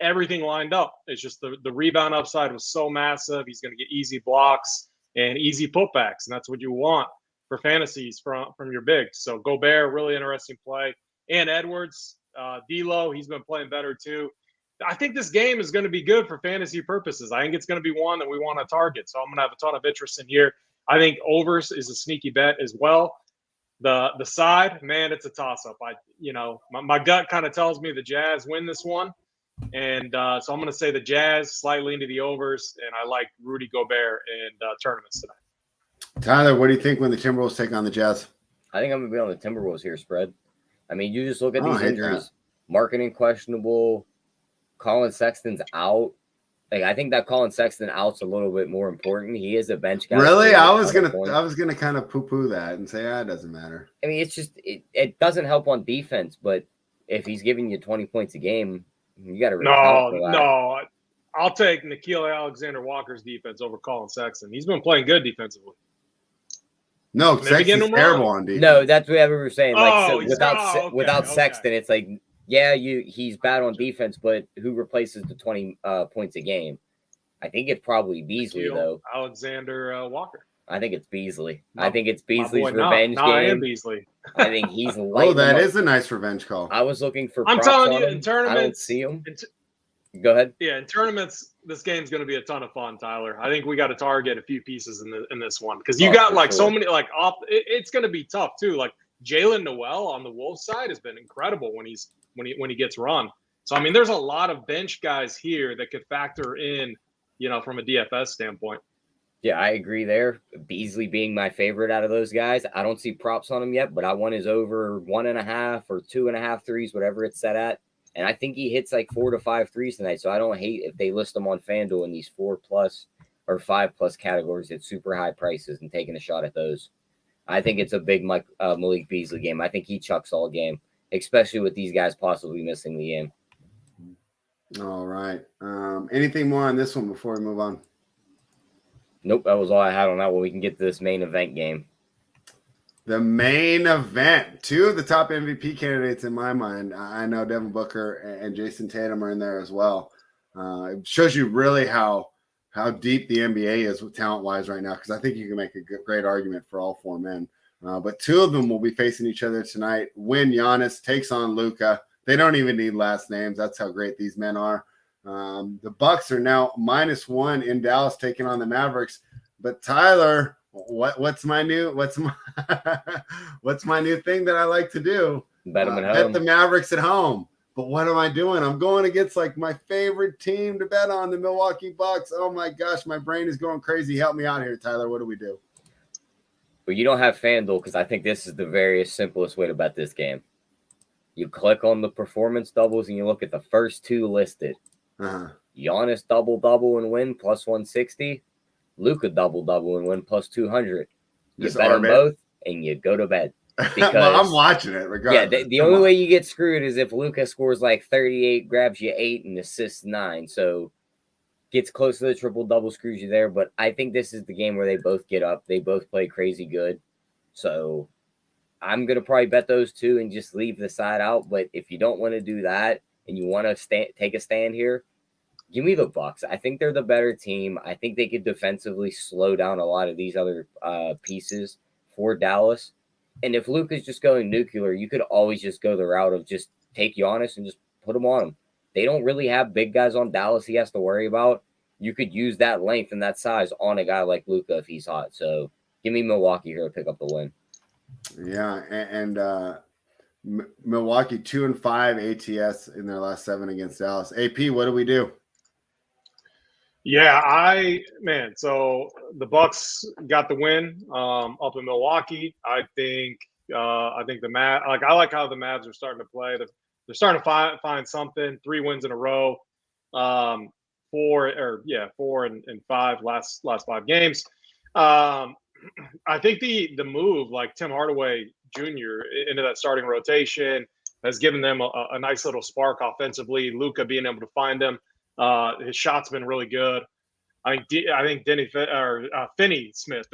everything lined up. It's just the rebound upside was so massive. He's going to get easy blocks and easy putbacks. And that's what you want for fantasies from your bigs. So Gobert, really interesting play. And Edwards, D'Lo, he's been playing better too. I think this game is going to be good for fantasy purposes. I think it's going to be one that we want to target. So I'm going to have a ton of interest in here. I think overs is a sneaky bet as well. The side, man, it's a toss-up. My gut kind of tells me the Jazz win this one. And so I'm going to say the Jazz slightly into the overs, and I like Rudy Gobert in tournaments tonight. Tyler, what do you think when the Timberwolves take on the Jazz? I think I'm going to be on the Timberwolves here, Spread. I mean, you just look at these hate injuries. Markkanen questionable. Colin Sexton's out. I think that Colin Sexton out's a little bit more important. He is a bench guy. Really? I was gonna kind of poo-poo that and say, it doesn't matter. I mean, it's just it doesn't help on defense, but if he's giving you 20 points a game, you got to No. I'll take Nickeil Alexander-Walker's defense over Colin Sexton. He's been playing good defensively. No, Sexton's terrible on defense. No, that's what we were saying. Without Okay. Sexton, it's like, yeah, he's bad on defense, but who replaces the 20 points a game? I think it's probably Beasley, though. Alexander Walker. I think it's Beasley. I think it's Beasley's revenge game. I am Beasley. I think he's that is a nice revenge call. I was looking for I'm props telling on you, him. in tournaments, I don't see him. Go ahead. Yeah, in tournaments, this game's going to be a ton of fun, Tyler. I think we got to target a few pieces in this one because you got so many off. It's going to be tough too. Like Jalen Noel on the Wolves side has been incredible when he gets run. So I mean, there's a lot of bench guys here that could factor in, from a DFS standpoint. Yeah, I agree there. Beasley being my favorite out of those guys. I don't see props on him yet, but I want his over 1.5 or 2.5 threes, whatever it's set at. And I think he hits 4 to 5 threes tonight. So I don't hate if they list him on FanDuel in these 4+ or 5+ categories at super high prices and taking a shot at those. I think it's a big Malik Beasley game. I think he chucks all game, especially with these guys possibly missing the game. All right. Anything more on this one before we move on? Nope, that was all I had on that one. We can get to this main event game. The main event. Two of the top MVP candidates in my mind. I know Devin Booker and Jason Tatum are in there as well. It shows you really how deep the NBA is talent-wise right now, because I think you can make a great argument for all four men. But two of them will be facing each other tonight when Giannis takes on Luka. They don't even need last names. That's how great these men are. The Bucks are now -1 in Dallas taking on the Mavericks. But Tyler, what's my new thing that I like to do? Bet them at bet home. the Mavericks at home. But what am I doing? I'm going against like my favorite team to bet on, the Milwaukee Bucks. Oh my gosh, my brain is going crazy. Help me out here, Tyler. What do we do? But you don't have FanDuel, because I think this is the very simplest way to bet this game. You click on the performance doubles and you look at the first two listed. Giannis double and win +160. Luka double and win +200. You bet on both and you go to bed. Because I'm watching it regardless. Yeah, the only way you get screwed is if Luka scores like 38, grabs you 8, and assists 9. So gets close to the triple-double, screws you there. But I think this is the game where they both get up. They both play crazy good. So I'm going to probably bet those two and just leave the side out. But if you don't want to do that and you want to take a stand here, give me the Bucks. I think they're the better team. I think they could defensively slow down a lot of these other pieces for Dallas. And if Luka's just going nuclear, you could always just go the route of just take Giannis and just put him on him. They don't really have big guys on Dallas he has to worry about. You could use that length and that size on a guy like Luka if he's hot. So give me Milwaukee here to pick up the win. Yeah, and Milwaukee 2-5 ATS in their last 7 against Dallas. AP, what do we do? Yeah, so the Bucks got the win up in Milwaukee. I think the I like how the Mavs are starting to play. They're starting to find something. 3 wins in a row. 4 and 5 last 5 games. I think the move, like Tim Hardaway Jr. into that starting rotation, has given them a nice little spark offensively. Luka being able to find them. His shot's been really good. I think Dorian Finney-Smith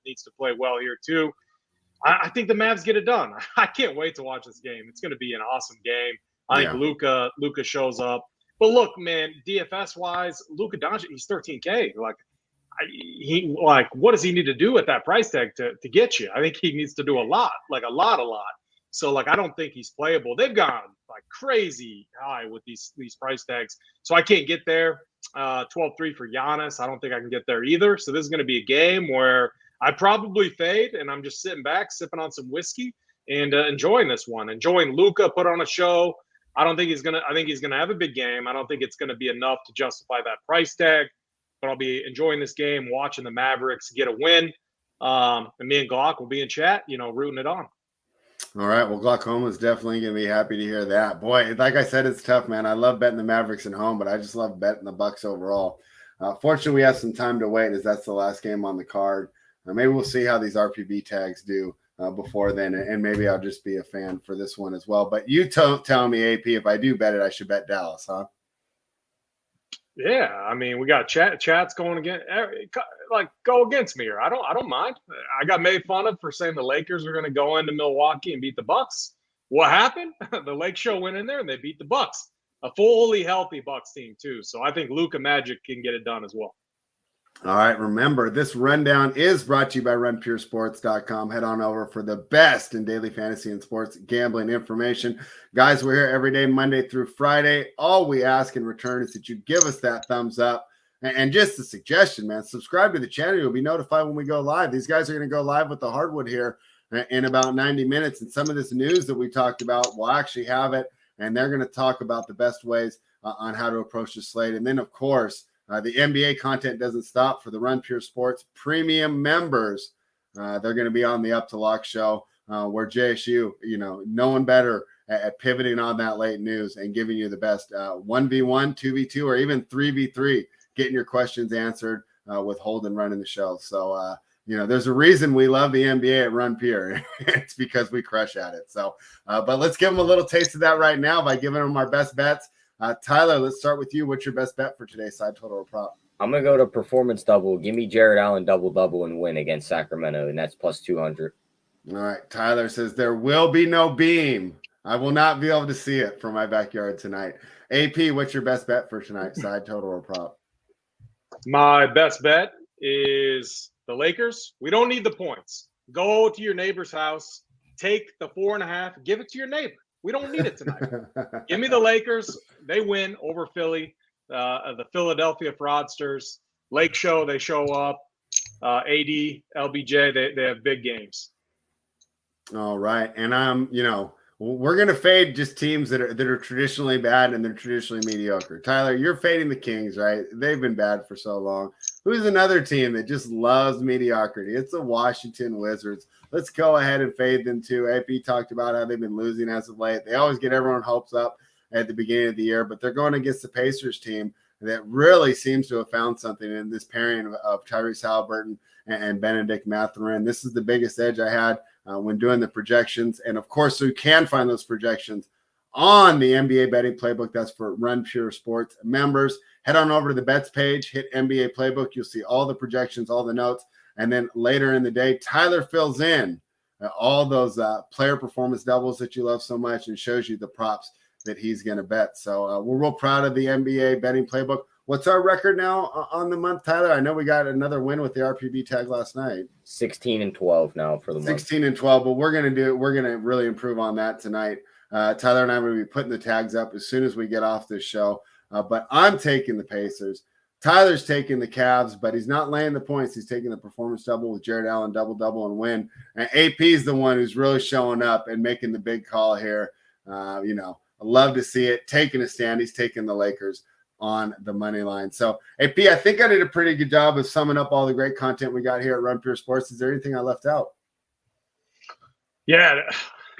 needs to play well here too. I think the Mavs get it done. I can't wait to watch this game. It's going to be an awesome game. I think Luka shows up. But look, man, DFS wise, Luka Doncic, he's 13K. What does he need to do at that price tag to get you? I think he needs to do a lot. So I don't think he's playable. They've gone like crazy high with these price tags. So I can't get there. 12-3 for Giannis. I don't think I can get there either. So this is going to be a game where I probably fade, and I'm just sitting back, sipping on some whiskey, and enjoying this one. Enjoying Luka put on a show. I think he's gonna have a big game. I don't think it's gonna be enough to justify that price tag, but I'll be enjoying this game, watching the Mavericks get a win. And me and Glock will be in chat, rooting it on. All right. Well, Glaucoma's definitely going to be happy to hear that. Boy, like I said, it's tough, man. I love betting the Mavericks at home, but I just love betting the Bucks overall. Fortunately, we have some time to wait, as that's the last game on the card. Maybe we'll see how these RPB tags do before then, and maybe I'll just be a fan for this one as well. But you tell me, AP, if I do bet it, I should bet Dallas, huh? Yeah, I mean, we got chats going again. Go against me here. I don't mind. I got made fun of for saying the Lakers are going to go into Milwaukee and beat the Bucks. What happened? The Lake Show went in there and they beat the Bucks, a fully healthy Bucks team too. So I think Luka Magic can get it done as well. All right, remember, this rundown is brought to you by runpuresports.com. Head on over for the best in daily fantasy and sports gambling information. Guys, we're here every day, Monday through Friday. All we ask in return is that you give us that thumbs up. And just a suggestion, man, subscribe to the channel. You'll be notified when we go live. These guys are going to go live with the hardwood here in about 90 minutes. And some of this news that we talked about, we'll actually have it. And they're going to talk about the best ways on how to approach the slate. And then, of course, the NBA content doesn't stop for the Run Pure Sports premium members. They're going to be on the Up to Lock show where JSU, no one better at pivoting on that late news and giving you the best 1v1, 2v2, or even 3v3, getting your questions answered with Holden running the show. So, there's a reason we love the NBA at Run Pure. It's because we crush at it. So, but let's give them a little taste of that right now by giving them our best bets. Tyler, let's start with you. What's your best bet for today, side total or prop? I'm going to go to performance double. Give me Jared Allen double and win against Sacramento, and that's +200. All right. Tyler says there will be no beam. I will not be able to see it from my backyard tonight. AP, what's your best bet for tonight? Side total or prop? My best bet is the Lakers. We don't need the points. Go to your neighbor's house, take the 4.5, give it to your neighbor. We don't need it tonight. Give me the Lakers. They win over Philly. The Philadelphia Fraudsters. Lake Show, they show up. AD, LBJ, they have big games. All right. And we're going to fade just teams that are traditionally bad and they're traditionally mediocre. Tyler, you're fading the Kings, right? They've been bad for so long. Who's another team that just loves mediocrity? It's the Washington Wizards. Let's go ahead and fade them too. AP talked about how they've been losing as of late. They always get everyone hopes up at the beginning of the year, but they're going against the Pacers team that really seems to have found something in this pairing of Tyrese Halliburton and Benedict Mathurin. This is the biggest edge I had when doing the projections. And of course, so you can find those projections on the NBA betting playbook. That's for Run Pure Sports members. Head on over to the bets page, hit NBA playbook. You'll see all the projections, all the notes. And then later in the day, Tyler fills in all those player performance doubles that you love so much and shows you the props that he's going to bet. So we're real proud of the NBA betting playbook. What's our record now on the month, Tyler? I know we got another win with the RPB tag last night. 16-12 now for the month. 16-12, but we're going to really improve on that tonight. Tyler and I are going to be putting the tags up as soon as we get off this show. But I'm taking the Pacers. Tyler's taking the Cavs, but he's not laying the points. He's taking the performance double with Jared Allen, double and win. And AP is the one who's really showing up and making the big call here. I love to see it. Taking a stand. He's taking the Lakers on the money line. So, AP, I think I did a pretty good job of summing up all the great content we got here at Run Pure Sports. Is there anything I left out? Yeah,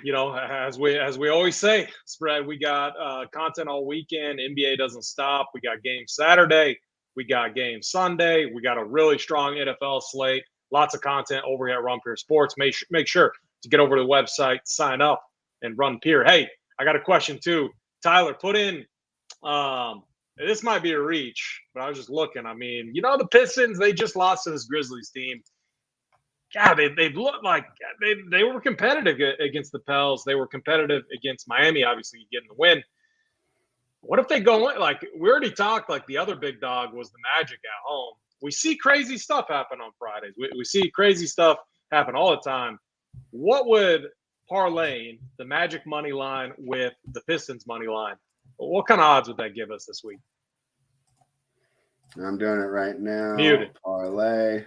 as we always say, Spread, we got content all weekend. NBA doesn't stop. We got games Saturday. We got games Sunday. We got a really strong NFL slate. Lots of content over here at Run Pure Sports. Make sure to get over to the website, sign up, and Run Pure. Hey, I got a question too. Tyler, put in this might be a reach, but I was just looking. I mean, the Pistons, they just lost to this Grizzlies team. God, they looked like they were competitive against the Pels. They were competitive against Miami, obviously getting the win. What if they go in? Like, we already talked, like the other big dog was the Magic at home. We see crazy stuff happen on Fridays. We see crazy stuff happen all the time. What would parlaying the Magic money line with the Pistons money line? What kind of odds would that give us this week? I'm doing it right now. Muted. Parlay.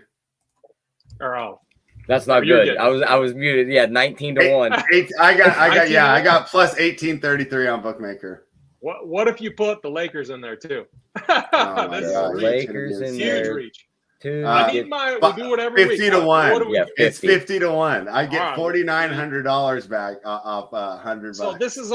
That's not good. I was muted. Yeah, 19-1. I got plus 1833 on Bookmaker. What if you put the Lakers in there too? Lakers in there. Huge reach. I need we'll do whatever 50 to 1. Yeah, 50. It's 50 to 1. I get $4,900 back off $100. So this is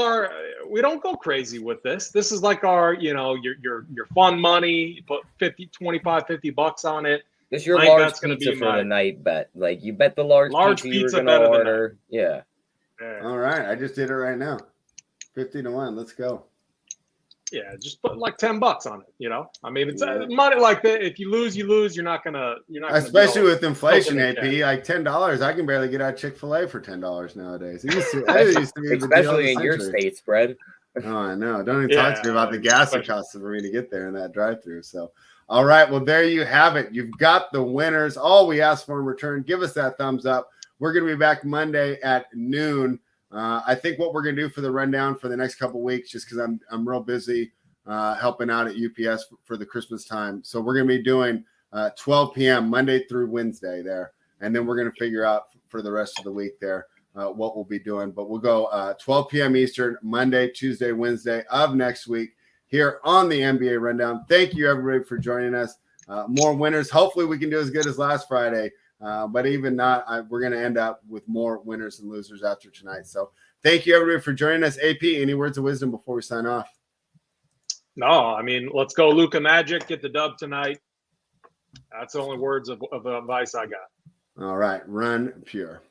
we don't go crazy with this. This is like our, your fun money. You put $50 on it. This is your large pizza for the night bet. Like, you bet the large pizza you were going to order. Yeah. All right. I just did it right now. 50 to 1. Let's go. Yeah, just put like $10 on it. I mean, it's money like that. If you lose, you lose. You're not gonna. Especially with inflation, AP, like $10. I can barely get out Chick-fil-A for $10 nowadays. It used to be especially in your state, Spread. Oh, I know. Don't even talk to me about the gas it costs for me to get there in that drive-through. So, all right. Well, there you have it. You've got the winners. All we ask for in return, give us that thumbs up. We're going to be back Monday at noon. I think what we're going to do for the rundown for the next couple of weeks, just because I'm real busy helping out at UPS for the Christmas time. So we're going to be doing 12 p.m. Monday through Wednesday there. And then we're going to figure out for the rest of the week there what we'll be doing. But we'll go 12 p.m. Eastern, Monday, Tuesday, Wednesday of next week here on the NBA Rundown. Thank you, everybody, for joining us. More winners. Hopefully we can do as good as last Friday. But even not, we're going to end up with more winners and losers after tonight. So thank you, everybody, for joining us. AP, any words of wisdom before we sign off? No, I mean, let's go Luka Magic, get the dub tonight. That's the only words of advice I got. All right. Run Pure.